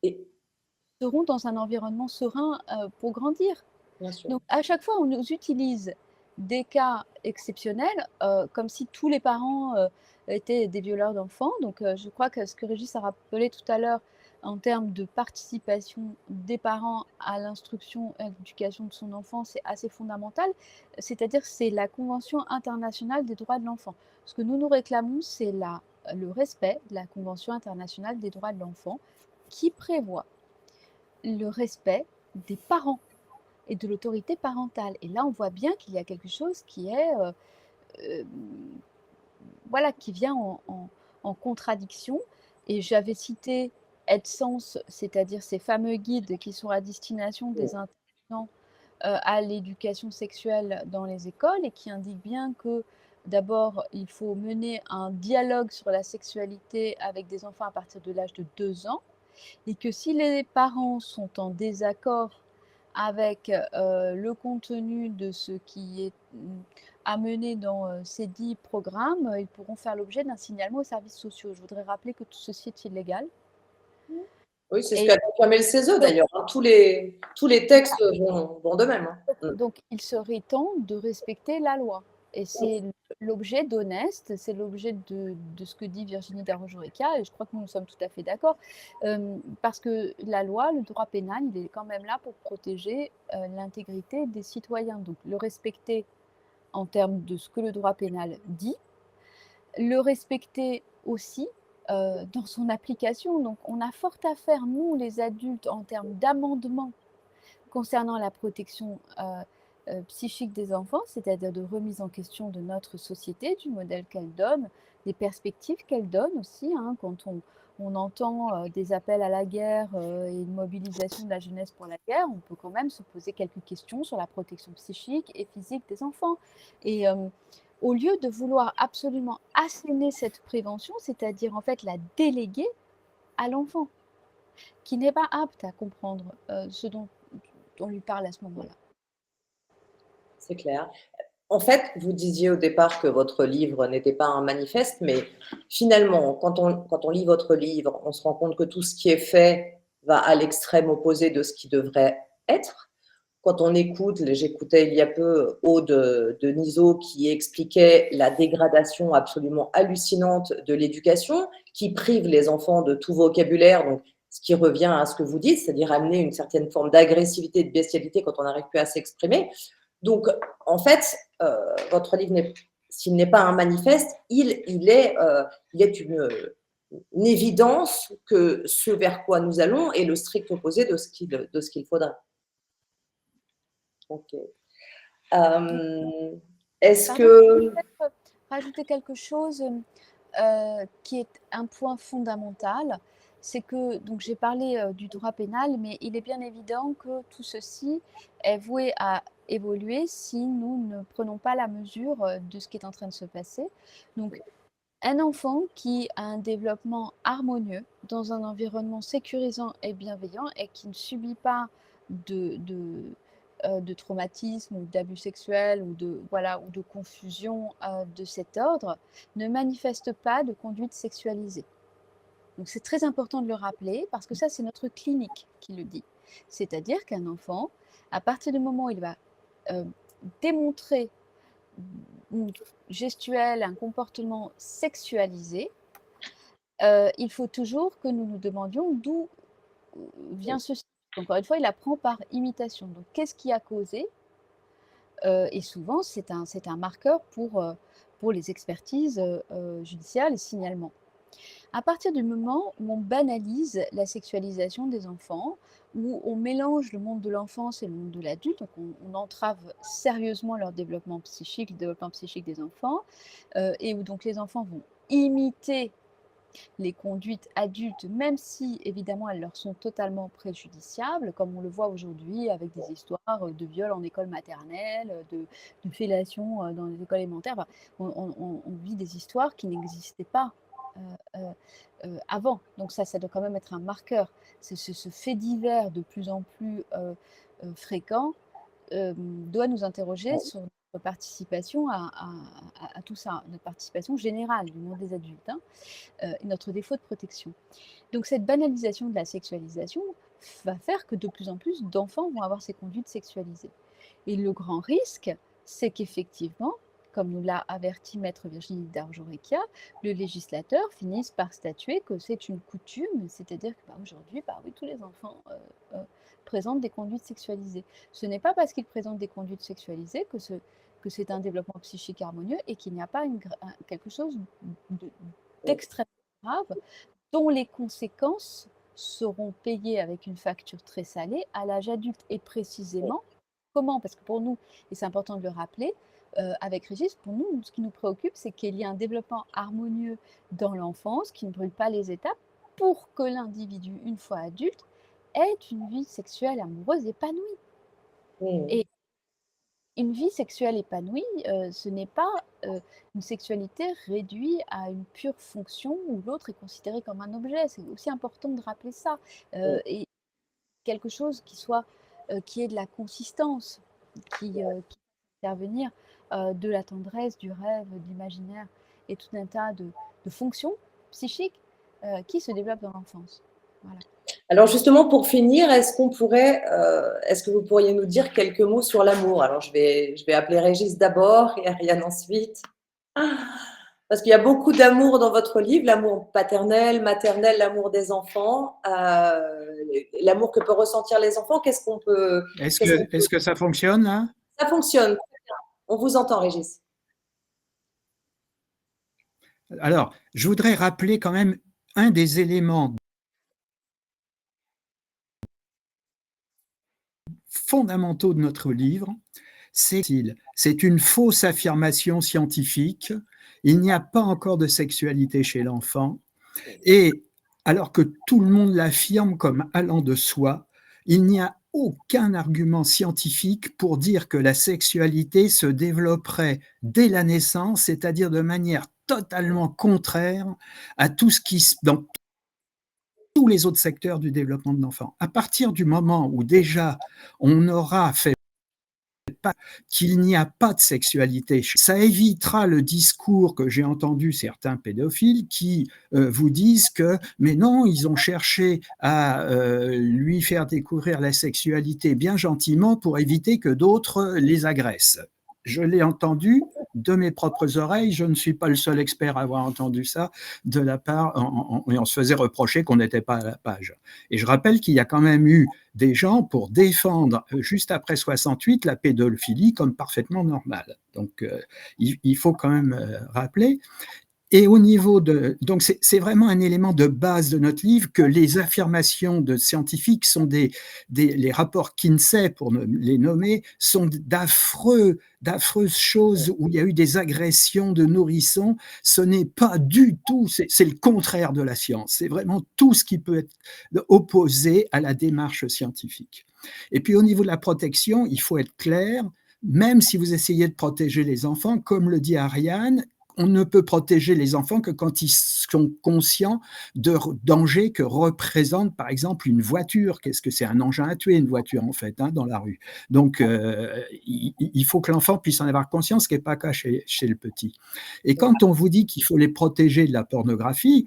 et- seront dans un environnement serein pour grandir. bien sûr. Donc, à chaque fois, on nous utilise des cas exceptionnels comme si tous les parents étaient des violeurs d'enfants. Donc, je crois que ce que Régis a rappelé tout à l'heure en termes de participation des parents à l'instruction et à l'éducation de son enfant, c'est assez fondamental. C'est-à-dire que c'est la Convention internationale des droits de l'enfant. Ce que nous nous réclamons, c'est le respect de la Convention internationale des droits de l'enfant qui prévoit le respect des parents et de l'autorité parentale. Et là, on voit bien qu'il y a quelque chose qui est, voilà, qui vient en contradiction. Et j'avais cité EdSense, c'est-à-dire ces fameux guides qui sont à destination des intervenants à l'éducation sexuelle dans les écoles et qui indiquent bien que d'abord, il faut mener un dialogue sur la sexualité avec des enfants à partir de l'âge de 2 ans et que si les parents sont en désaccord avec le contenu de ce qui est amené dans ces 10 programmes, ils pourront faire l'objet d'un signalement aux services sociaux. Je voudrais rappeler que tout ceci est illégal. Oui, c'est ce Et qu'a proclamé le CESE d'ailleurs. Tous les textes vont de même. donc, il serait temps de respecter la loi. Et c'est l'objet d'Honest, c'est l'objet de ce que dit Virginie Darault-Joureka, et je crois que nous sommes tout à fait d'accord, parce que la loi, le droit pénal, il est quand même là pour protéger l'intégrité des citoyens. Donc, le respecter en termes de ce que le droit pénal dit, le respecter aussi dans son application. Donc, on a fort à faire, nous, les adultes, en termes d'amendement concernant la protection psychique des enfants, c'est-à-dire de remise en question de notre société, du modèle qu'elle donne, des perspectives qu'elle donne aussi, hein, quand on entend des appels à la guerre et une mobilisation de la jeunesse pour la guerre, on peut quand même se poser quelques questions sur la protection psychique et physique des enfants. Et au lieu de vouloir absolument asséner cette prévention, c'est-à-dire en fait la déléguer à l'enfant, qui n'est pas apte à comprendre ce dont on lui parle à ce moment-là. C'est clair. En fait, vous disiez au départ que votre livre n'était pas un manifeste, mais finalement, quand on lit votre livre, on se rend compte que tout ce qui est fait va à l'extrême opposé de ce qui devrait être. Quand on écoute, j'écoutais il y a peu Aude de Niso qui expliquait la dégradation absolument hallucinante de l'éducation, qui prive les enfants de tout vocabulaire, donc ce qui revient à ce que vous dites, c'est-à-dire amener une certaine forme d'agressivité, de bestialité quand on n'arrive plus à s'exprimer. Donc, en fait, votre livre, s'il n'est pas un manifeste, il est une évidence que ce vers quoi nous allons est le strict opposé de ce qu'il faudrait. Ok. Est-ce que… Rajouter quelque chose qui est un point fondamental, c'est que, donc j'ai parlé du droit pénal, mais il est bien évident que tout ceci est voué à évoluer si nous ne prenons pas la mesure de ce qui est en train de se passer. Donc, un enfant qui a un développement harmonieux dans un environnement sécurisant et bienveillant et qui ne subit pas de traumatisme ou d'abus sexuels ou de confusion de cet ordre, ne manifeste pas de conduite sexualisée. Donc c'est très important de le rappeler parce que ça, c'est notre clinique qui le dit. C'est-à-dire qu'un enfant, à partir du moment où il va démontrer une gestuelle, un comportement sexualisé, il faut toujours que nous nous demandions d'où vient ceci. Encore une fois, il apprend par imitation. Donc, qu'est-ce qui a causé Et souvent, c'est un marqueur pour les expertises judiciaires, les signalements. À partir du moment où on banalise la sexualisation des enfants, où on mélange le monde de l'enfance et le monde de l'adulte, donc on entrave sérieusement leur développement psychique, le développement psychique des enfants, et où donc les enfants vont imiter les conduites adultes, même si évidemment elles leur sont totalement préjudiciables, comme on le voit aujourd'hui avec des histoires de viol en école maternelle, de fellation dans les écoles élémentaires. Enfin, on vit des histoires qui n'existaient pas avant. Donc ça doit quand même être un marqueur. Ce fait divers de plus en plus fréquent doit nous interroger sur notre participation à tout ça, notre participation générale du monde des adultes, hein, et notre défaut de protection. Donc cette banalisation de la sexualisation va faire que de plus en plus d'enfants vont avoir ces conduites sexualisées. Et le grand risque, c'est qu'effectivement, comme nous l'a averti Maître Virginie Dargerecchia, le législateur finisse par statuer que c'est une coutume, c'est-à-dire qu'aujourd'hui, oui, tous les enfants présentent des conduites sexualisées. Ce n'est pas parce qu'ils présentent des conduites sexualisées que c'est un développement psychique harmonieux et qu'il n'y a pas quelque chose d'extrêmement grave dont les conséquences seront payées avec une facture très salée à l'âge adulte. Et précisément, comment? Parce que pour nous, et c'est important de le rappeler, avec Régis, pour nous, ce qui nous préoccupe, c'est qu'il y ait un développement harmonieux dans l'enfance, qui ne brûle pas les étapes, pour que l'individu, une fois adulte, ait une vie sexuelle amoureuse épanouie. Et une vie sexuelle épanouie, ce n'est pas une sexualité réduite à une pure fonction où l'autre est considéré comme un objet. C'est aussi important de rappeler ça. Et quelque chose qui ait de la consistance, qui intervenir de la tendresse, du rêve, de l'imaginaire et tout un tas de fonctions psychiques qui se développent dans l'enfance. Voilà. Alors justement, pour finir, est-ce que vous pourriez nous dire quelques mots sur l'amour? Alors je vais appeler Régis d'abord et Ariane ensuite. Parce qu'il y a beaucoup d'amour dans votre livre, l'amour paternel, maternel, l'amour des enfants, l'amour que peuvent ressentir les enfants. Est-ce que ça fonctionne là? Ça fonctionne. On vous entend, Régis. Alors, je voudrais rappeler quand même un des éléments fondamentaux de notre livre, c'est une fausse affirmation scientifique. Il n'y a pas encore de sexualité chez l'enfant. Et alors que tout le monde l'affirme comme allant de soi, il n'y a aucun argument scientifique pour dire que la sexualité se développerait dès la naissance, c'est-à-dire de manière totalement contraire à tout ce qui dans tous les autres secteurs du développement de l'enfant. À partir du moment où déjà on aura fait qu'il n'y a pas de sexualité, ça évitera le discours que j'ai entendu certains pédophiles qui vous disent que mais non, ils ont cherché à lui faire découvrir la sexualité bien gentiment pour éviter que d'autres les agressent. Je l'ai entendu de mes propres oreilles, je ne suis pas le seul expert à avoir entendu ça de la part, et on se faisait reprocher qu'on n'était pas à la page. Et je rappelle qu'il y a quand même eu des gens pour défendre, juste après 68, la pédophilie comme parfaitement normale. Donc, il faut quand même rappeler. Et au niveau de… Donc, c'est vraiment un élément de base de notre livre que les affirmations de scientifiques sont les rapports Kinsey, pour les nommer, sont d'affreuses choses où il y a eu des agressions de nourrissons. Ce n'est pas du tout, c'est le contraire de la science. C'est vraiment tout ce qui peut être opposé à la démarche scientifique. Et puis, au niveau de la protection, il faut être clair, même si vous essayez de protéger les enfants, comme le dit Ariane, on ne peut protéger les enfants que quand ils sont conscients de dangers que représente, par exemple, une voiture. Qu'est-ce que c'est? Un engin à tuer, une voiture, en fait, dans la rue. Donc, il faut que l'enfant puisse en avoir conscience, ce qui n'est pas le cas chez le petit. Et quand on vous dit qu'il faut les protéger de la pornographie,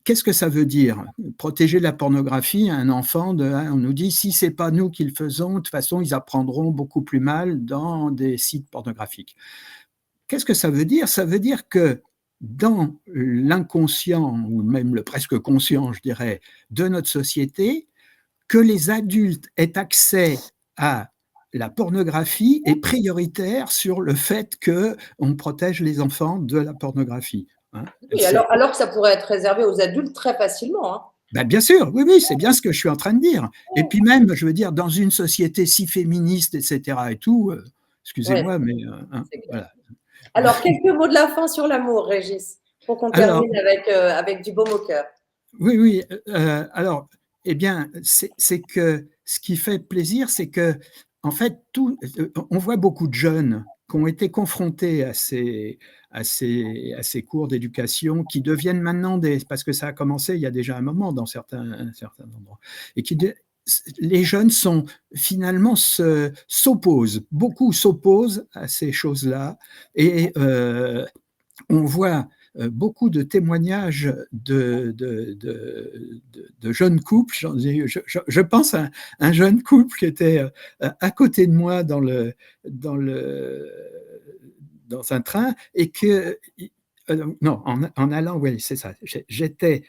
qu'est-ce que ça veut dire? Protéger de la pornographie à un enfant, on nous dit, si ce n'est pas nous qui le faisons, de toute façon, ils apprendront beaucoup plus mal dans des sites pornographiques. Qu'est-ce que ça veut dire? Ça veut dire que dans l'inconscient, ou même le presque conscient, je dirais, de notre société, que les adultes aient accès à la pornographie est prioritaire sur le fait qu'on protège les enfants de la pornographie. hein. Oui, alors que ça pourrait être réservé aux adultes très facilement, hein. Ben bien sûr, oui, oui, c'est bien ce que je suis en train de dire. Et puis même, je veux dire, dans une société si féministe, etc. et tout, Ouais, excusez-moi, mais hein, c'est clair. voilà. Alors, quelques mots de la fin sur l'amour, Régis, pour qu'on Alors, termine avec du baume au cœur. oui, oui. Alors, eh bien, c'est que ce qui fait plaisir, c'est que, en fait, on voit beaucoup de jeunes qui ont été confrontés à ces cours d'éducation, qui deviennent maintenant parce que ça a commencé il y a déjà un moment dans certains endroits, et les jeunes finalement s'opposent, beaucoup s'opposent à ces choses-là, et on voit beaucoup de témoignages de jeunes couples. Je pense à un jeune couple qui était à côté de moi dans un train et que non, en allant, oui, c'est ça. J'étais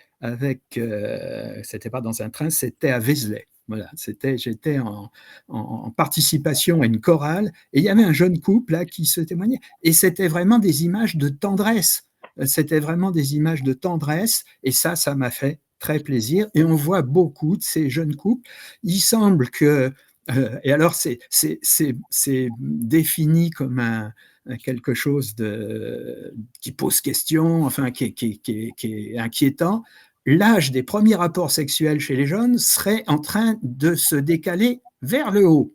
c'était pas dans un train, c'était à Vézelay. Voilà, j'étais en participation à une chorale et il y avait un jeune couple là qui se témoignait. Et c'était vraiment des images de tendresse. C'était vraiment des images de tendresse et ça m'a fait très plaisir. Et on voit beaucoup de ces jeunes couples. Il semble que, et alors c'est défini comme quelque chose qui pose question, enfin qui est inquiétant. L'âge des premiers rapports sexuels chez les jeunes serait en train de se décaler vers le haut.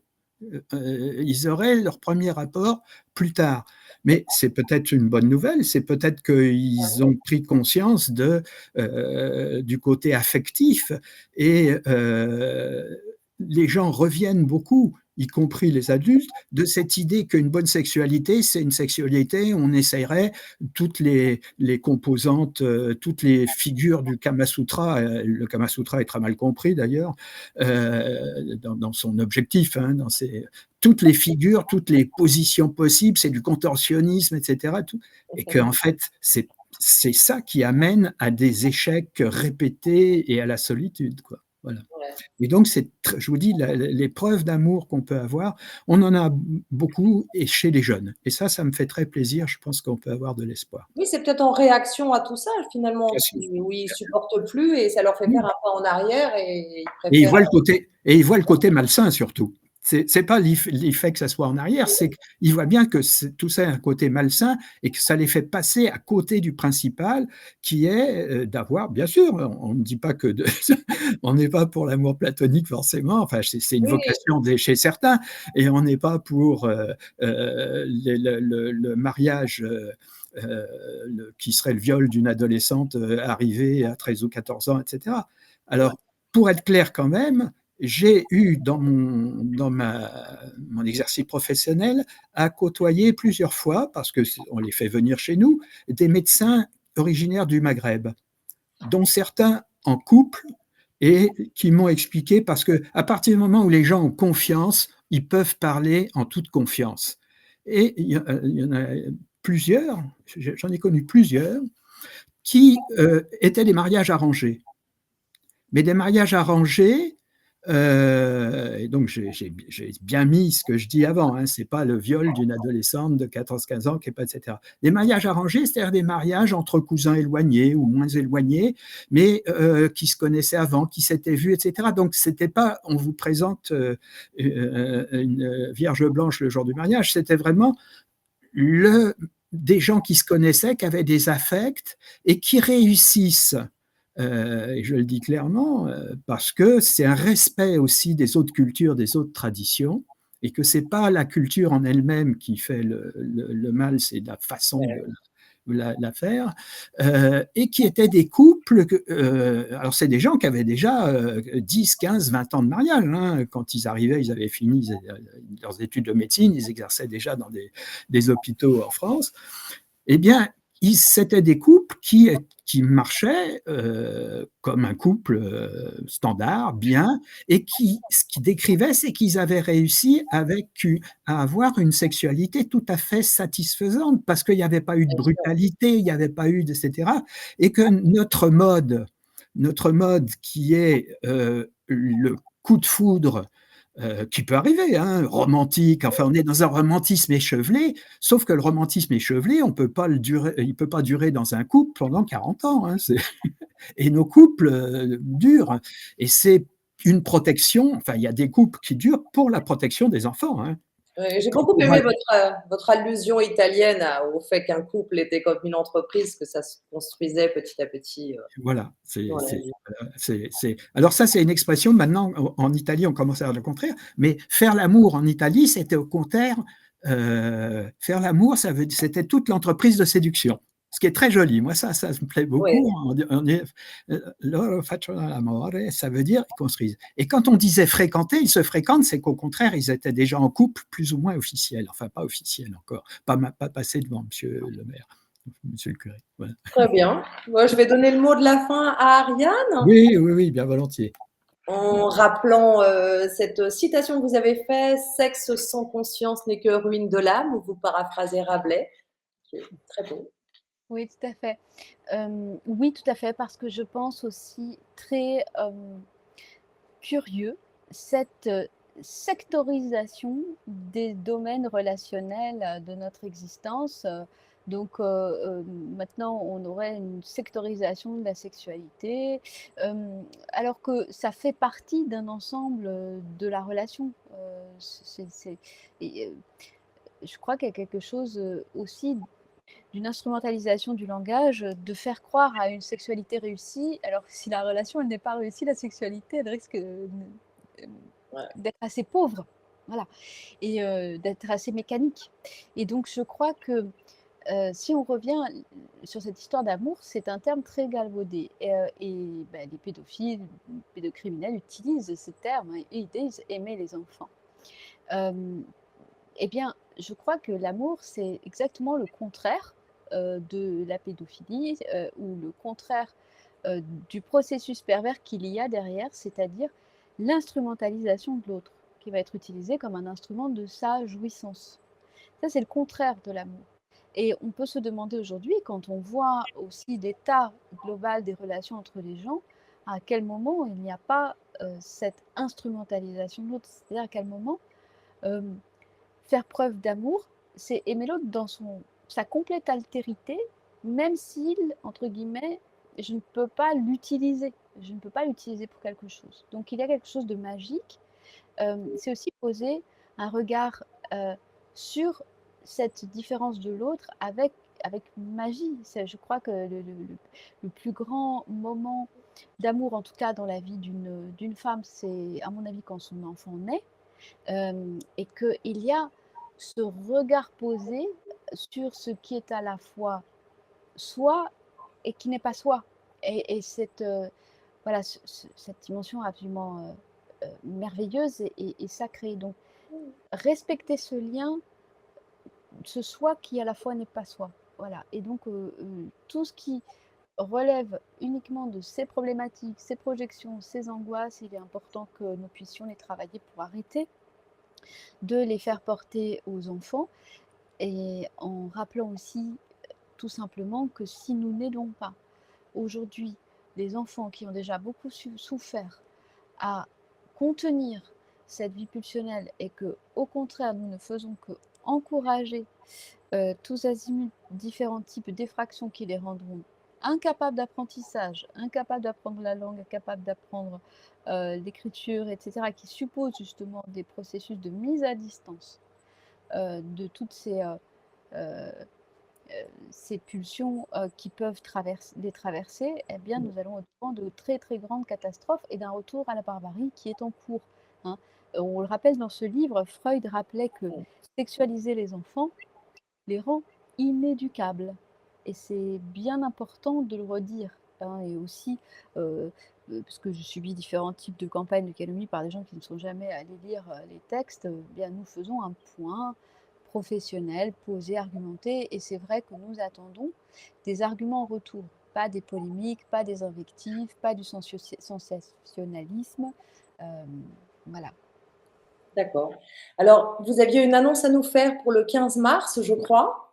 Ils auraient leur premier rapport plus tard. Mais c'est peut-être une bonne nouvelle, c'est peut-être qu'ils ont pris conscience du côté affectif et les gens reviennent beaucoup, y compris les adultes, de cette idée qu'une bonne sexualité, c'est une sexualité, on essayerait toutes les composantes, toutes les figures du Kama Sutra. Le Kama Sutra est très mal compris d'ailleurs, dans son objectif, hein, toutes les figures, toutes les positions possibles, c'est du contorsionnisme, etc. Et qu'en fait, c'est ça qui amène à des échecs répétés et à la solitude, quoi. Voilà. Et donc, je vous dis, les preuves d'amour qu'on peut avoir, on en a beaucoup et chez les jeunes. Et ça me fait très plaisir. Je pense qu'on peut avoir de l'espoir. Oui, c'est peut-être en réaction à tout ça, finalement, Bien sûr, où ils ne bien sûr. supportent plus et ça leur fait faire Oui. un pas en arrière et ils Et préfèrent. ils voient le côté malsain surtout. C'est pas l'effet que ça soit en arrière, c'est qu'ils voient bien que tout ça a un côté malsain et que ça les fait passer à côté du principal, qui est d'avoir, bien sûr, on ne dit pas on n'est pas pour l'amour platonique forcément, enfin c'est une Oui, vocation chez certains, et on n'est pas pour le mariage qui serait le viol d'une adolescente arrivée à 13 ou 14 ans, etc. Alors, pour être clair quand même, j'ai eu dans mon exercice professionnel à côtoyer plusieurs fois, parce qu'on les fait venir chez nous, des médecins originaires du Maghreb, dont certains en couple, et qui m'ont expliqué, parce qu'à partir du moment où les gens ont confiance, ils peuvent parler en toute confiance. Et il y en a plusieurs, j'en ai connu plusieurs, qui étaient des mariages arrangés. Mais des mariages arrangés, et donc j'ai bien mis ce que je dis avant, hein, c'est pas le viol d'une adolescente de 14-15 ans qui est pas, etc. Des mariages arrangés, c'est-à-dire des mariages entre cousins éloignés ou moins éloignés, mais qui se connaissaient avant, qui s'étaient vus, etc. Donc c'était pas, on vous présente une vierge blanche le jour du mariage, c'était vraiment des gens qui se connaissaient, qui avaient des affects et qui réussissent. Et je le dis clairement, parce que c'est un respect aussi des autres cultures, des autres traditions, et que ce n'est pas la culture en elle-même qui fait le mal, c'est la façon de la faire, et qui étaient des couples, alors c'est des gens qui avaient déjà 10, 15, 20 ans de mariage, hein. Quand ils arrivaient, ils avaient fini leurs études de médecine, ils exerçaient déjà dans des hôpitaux en France. Eh bien, c'était des couples qui marchaient comme un couple standard, bien, et ce qu'ils décrivaient, c'est qu'ils avaient réussi à avoir une sexualité tout à fait satisfaisante, parce qu'il n'y avait pas eu de brutalité, il n'y avait pas eu etc. Et que notre mode qui est le coup de foudre qui peut arriver, hein, romantique, enfin on est dans un romantisme échevelé, sauf que le romantisme échevelé, il ne peut pas durer dans un couple pendant 40 ans. Hein, et nos couples durent. Et c'est une protection, enfin il y a des couples qui durent pour la protection des enfants. Hein. J'ai Quand beaucoup on aimé va votre allusion italienne au fait qu'un couple était comme une entreprise, que ça se construisait petit à petit Voilà, dans la vie. alors ça, c'est une expression maintenant en Italie, on commence à faire le contraire, mais faire l'amour en Italie, c'était au contraire, faire l'amour, c'était toute l'entreprise de séduction, ce qui est très joli. Moi, ça me plaît Oui, beaucoup. Loro facciano l'amore, ça veut dire ils construisent. Et quand on disait fréquenter, ils se fréquentent, c'est qu'au contraire, ils étaient déjà en couple plus ou moins officiel, enfin pas officiel encore, pas passé devant Monsieur le maire, Monsieur le curé. Voilà. très bien. Moi, je vais donner le mot de la fin à Ariane Oui, oui, oui, bien volontiers. en rappelant cette citation que vous avez faite, sexe sans conscience n'est que ruine de l'âme, où vous paraphrasez Rabelais, qui est très beau. Oui, tout à fait. Oui, tout à fait, parce que je pense aussi très curieux cette sectorisation des domaines relationnels de notre existence. Donc maintenant, on aurait une sectorisation de la sexualité, alors que ça fait partie d'un ensemble de la relation. Et, je crois qu'il y a quelque chose aussi d'une instrumentalisation du langage, de faire croire à une sexualité réussie, alors que si la relation elle n'est pas réussie, la sexualité elle risque Ouais. d'être assez pauvre, voilà, et d'être assez mécanique. Et donc je crois que si on revient sur cette histoire d'amour, c'est un terme très galvaudé. Les pédophiles, les pédocriminels utilisent ce terme, hein, et ils disent aimer les enfants. Eh bien, je crois que l'amour, c'est exactement le contraire de la pédophilie ou le contraire du processus pervers qu'il y a derrière, c'est-à-dire l'instrumentalisation de l'autre, qui va être utilisé comme un instrument de sa jouissance. Ça, c'est le contraire de l'amour. Et on peut se demander aujourd'hui, quand on voit aussi l'état global des relations entre les gens, à quel moment il n'y a pas cette instrumentalisation de l'autre, c'est-à-dire à quel moment euh, faire preuve d'amour, c'est aimer l'autre dans sa complète altérité, même s'il, entre guillemets, je ne peux pas l'utiliser. Je ne peux pas l'utiliser pour quelque chose. Donc il y a quelque chose de magique. C'est aussi poser un regard sur cette différence de l'autre avec magie. Je crois que le plus grand moment d'amour, en tout cas dans la vie d'une femme, c'est à mon avis quand son enfant naît. Et qu'il y a ce regard posé sur ce qui est à la fois soi et qui n'est pas soi. Et cette, voilà, cette dimension absolument merveilleuse et sacrée. Donc, respecter ce lien, ce soi qui à la fois n'est pas soi. Voilà. Et donc, tout ce qui relève uniquement de ces problématiques, ces projections, ces angoisses, il est important que nous puissions les travailler pour arrêter de les faire porter aux enfants, et en rappelant aussi tout simplement que si nous n'aidons pas aujourd'hui les enfants qui ont déjà beaucoup souffert à contenir cette vie pulsionnelle et que au contraire nous ne faisons que encourager tous azimuts différents types d'effractions qui les rendront incapables d'apprentissage, incapables d'apprendre la langue, incapables d'apprendre l'écriture, etc., qui supposent justement des processus de mise à distance de toutes ces pulsions qui peuvent les traverser, eh bien, nous allons au-devant de très très grandes catastrophes et d'un retour à la barbarie qui est en cours. Hein. On le rappelle dans ce livre, Freud rappelait que sexualiser les enfants les rend inéducables. Et c'est bien important de le redire. Hein, et aussi, parce que je subis différents types de campagnes de calomnie par des gens qui ne sont jamais allés lire les textes, bien, nous faisons un point professionnel, posé, argumenté, et c'est vrai que nous attendons des arguments en retour, pas des polémiques, pas des invectives, pas du sensationnalisme. Voilà. D'accord. Alors, vous aviez une annonce à nous faire pour le 15 mars, je crois.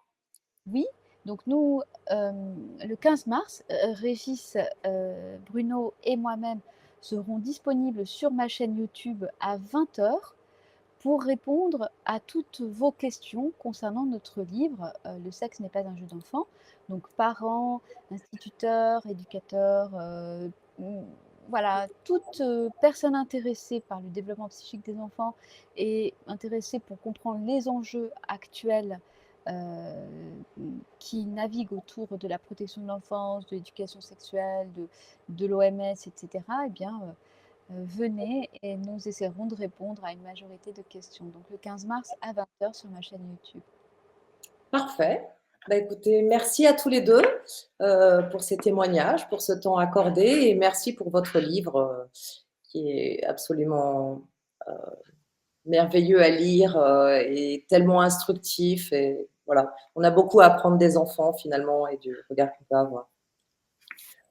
Oui, donc nous, le 15 mars, Régis, Bruno et moi-même seront disponibles sur ma chaîne YouTube à 20 h pour répondre à toutes vos questions concernant notre livre « Le sexe n'est pas un jeu d'enfant ». Donc parents, instituteurs, éducateurs, voilà, toute personne intéressée par le développement psychique des enfants et intéressée pour comprendre les enjeux actuels qui naviguent autour de la protection de l'enfance, de l'éducation sexuelle, de l'OMS, etc., eh bien, venez et nous essaierons de répondre à une majorité de questions. Donc le 15 mars à 20 h sur ma chaîne YouTube. Parfait. Bah, écoutez, merci à tous les deux pour ces témoignages, pour ce temps accordé et merci pour votre livre qui est absolument merveilleux à lire et tellement instructif. Et voilà, on a beaucoup à apprendre des enfants finalement et du regard qu'on peut avoir.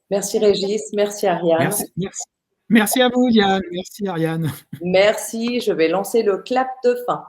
Merci Régis, merci Ariane. Merci à vous Yann, merci Ariane. Merci, je vais lancer le clap de fin.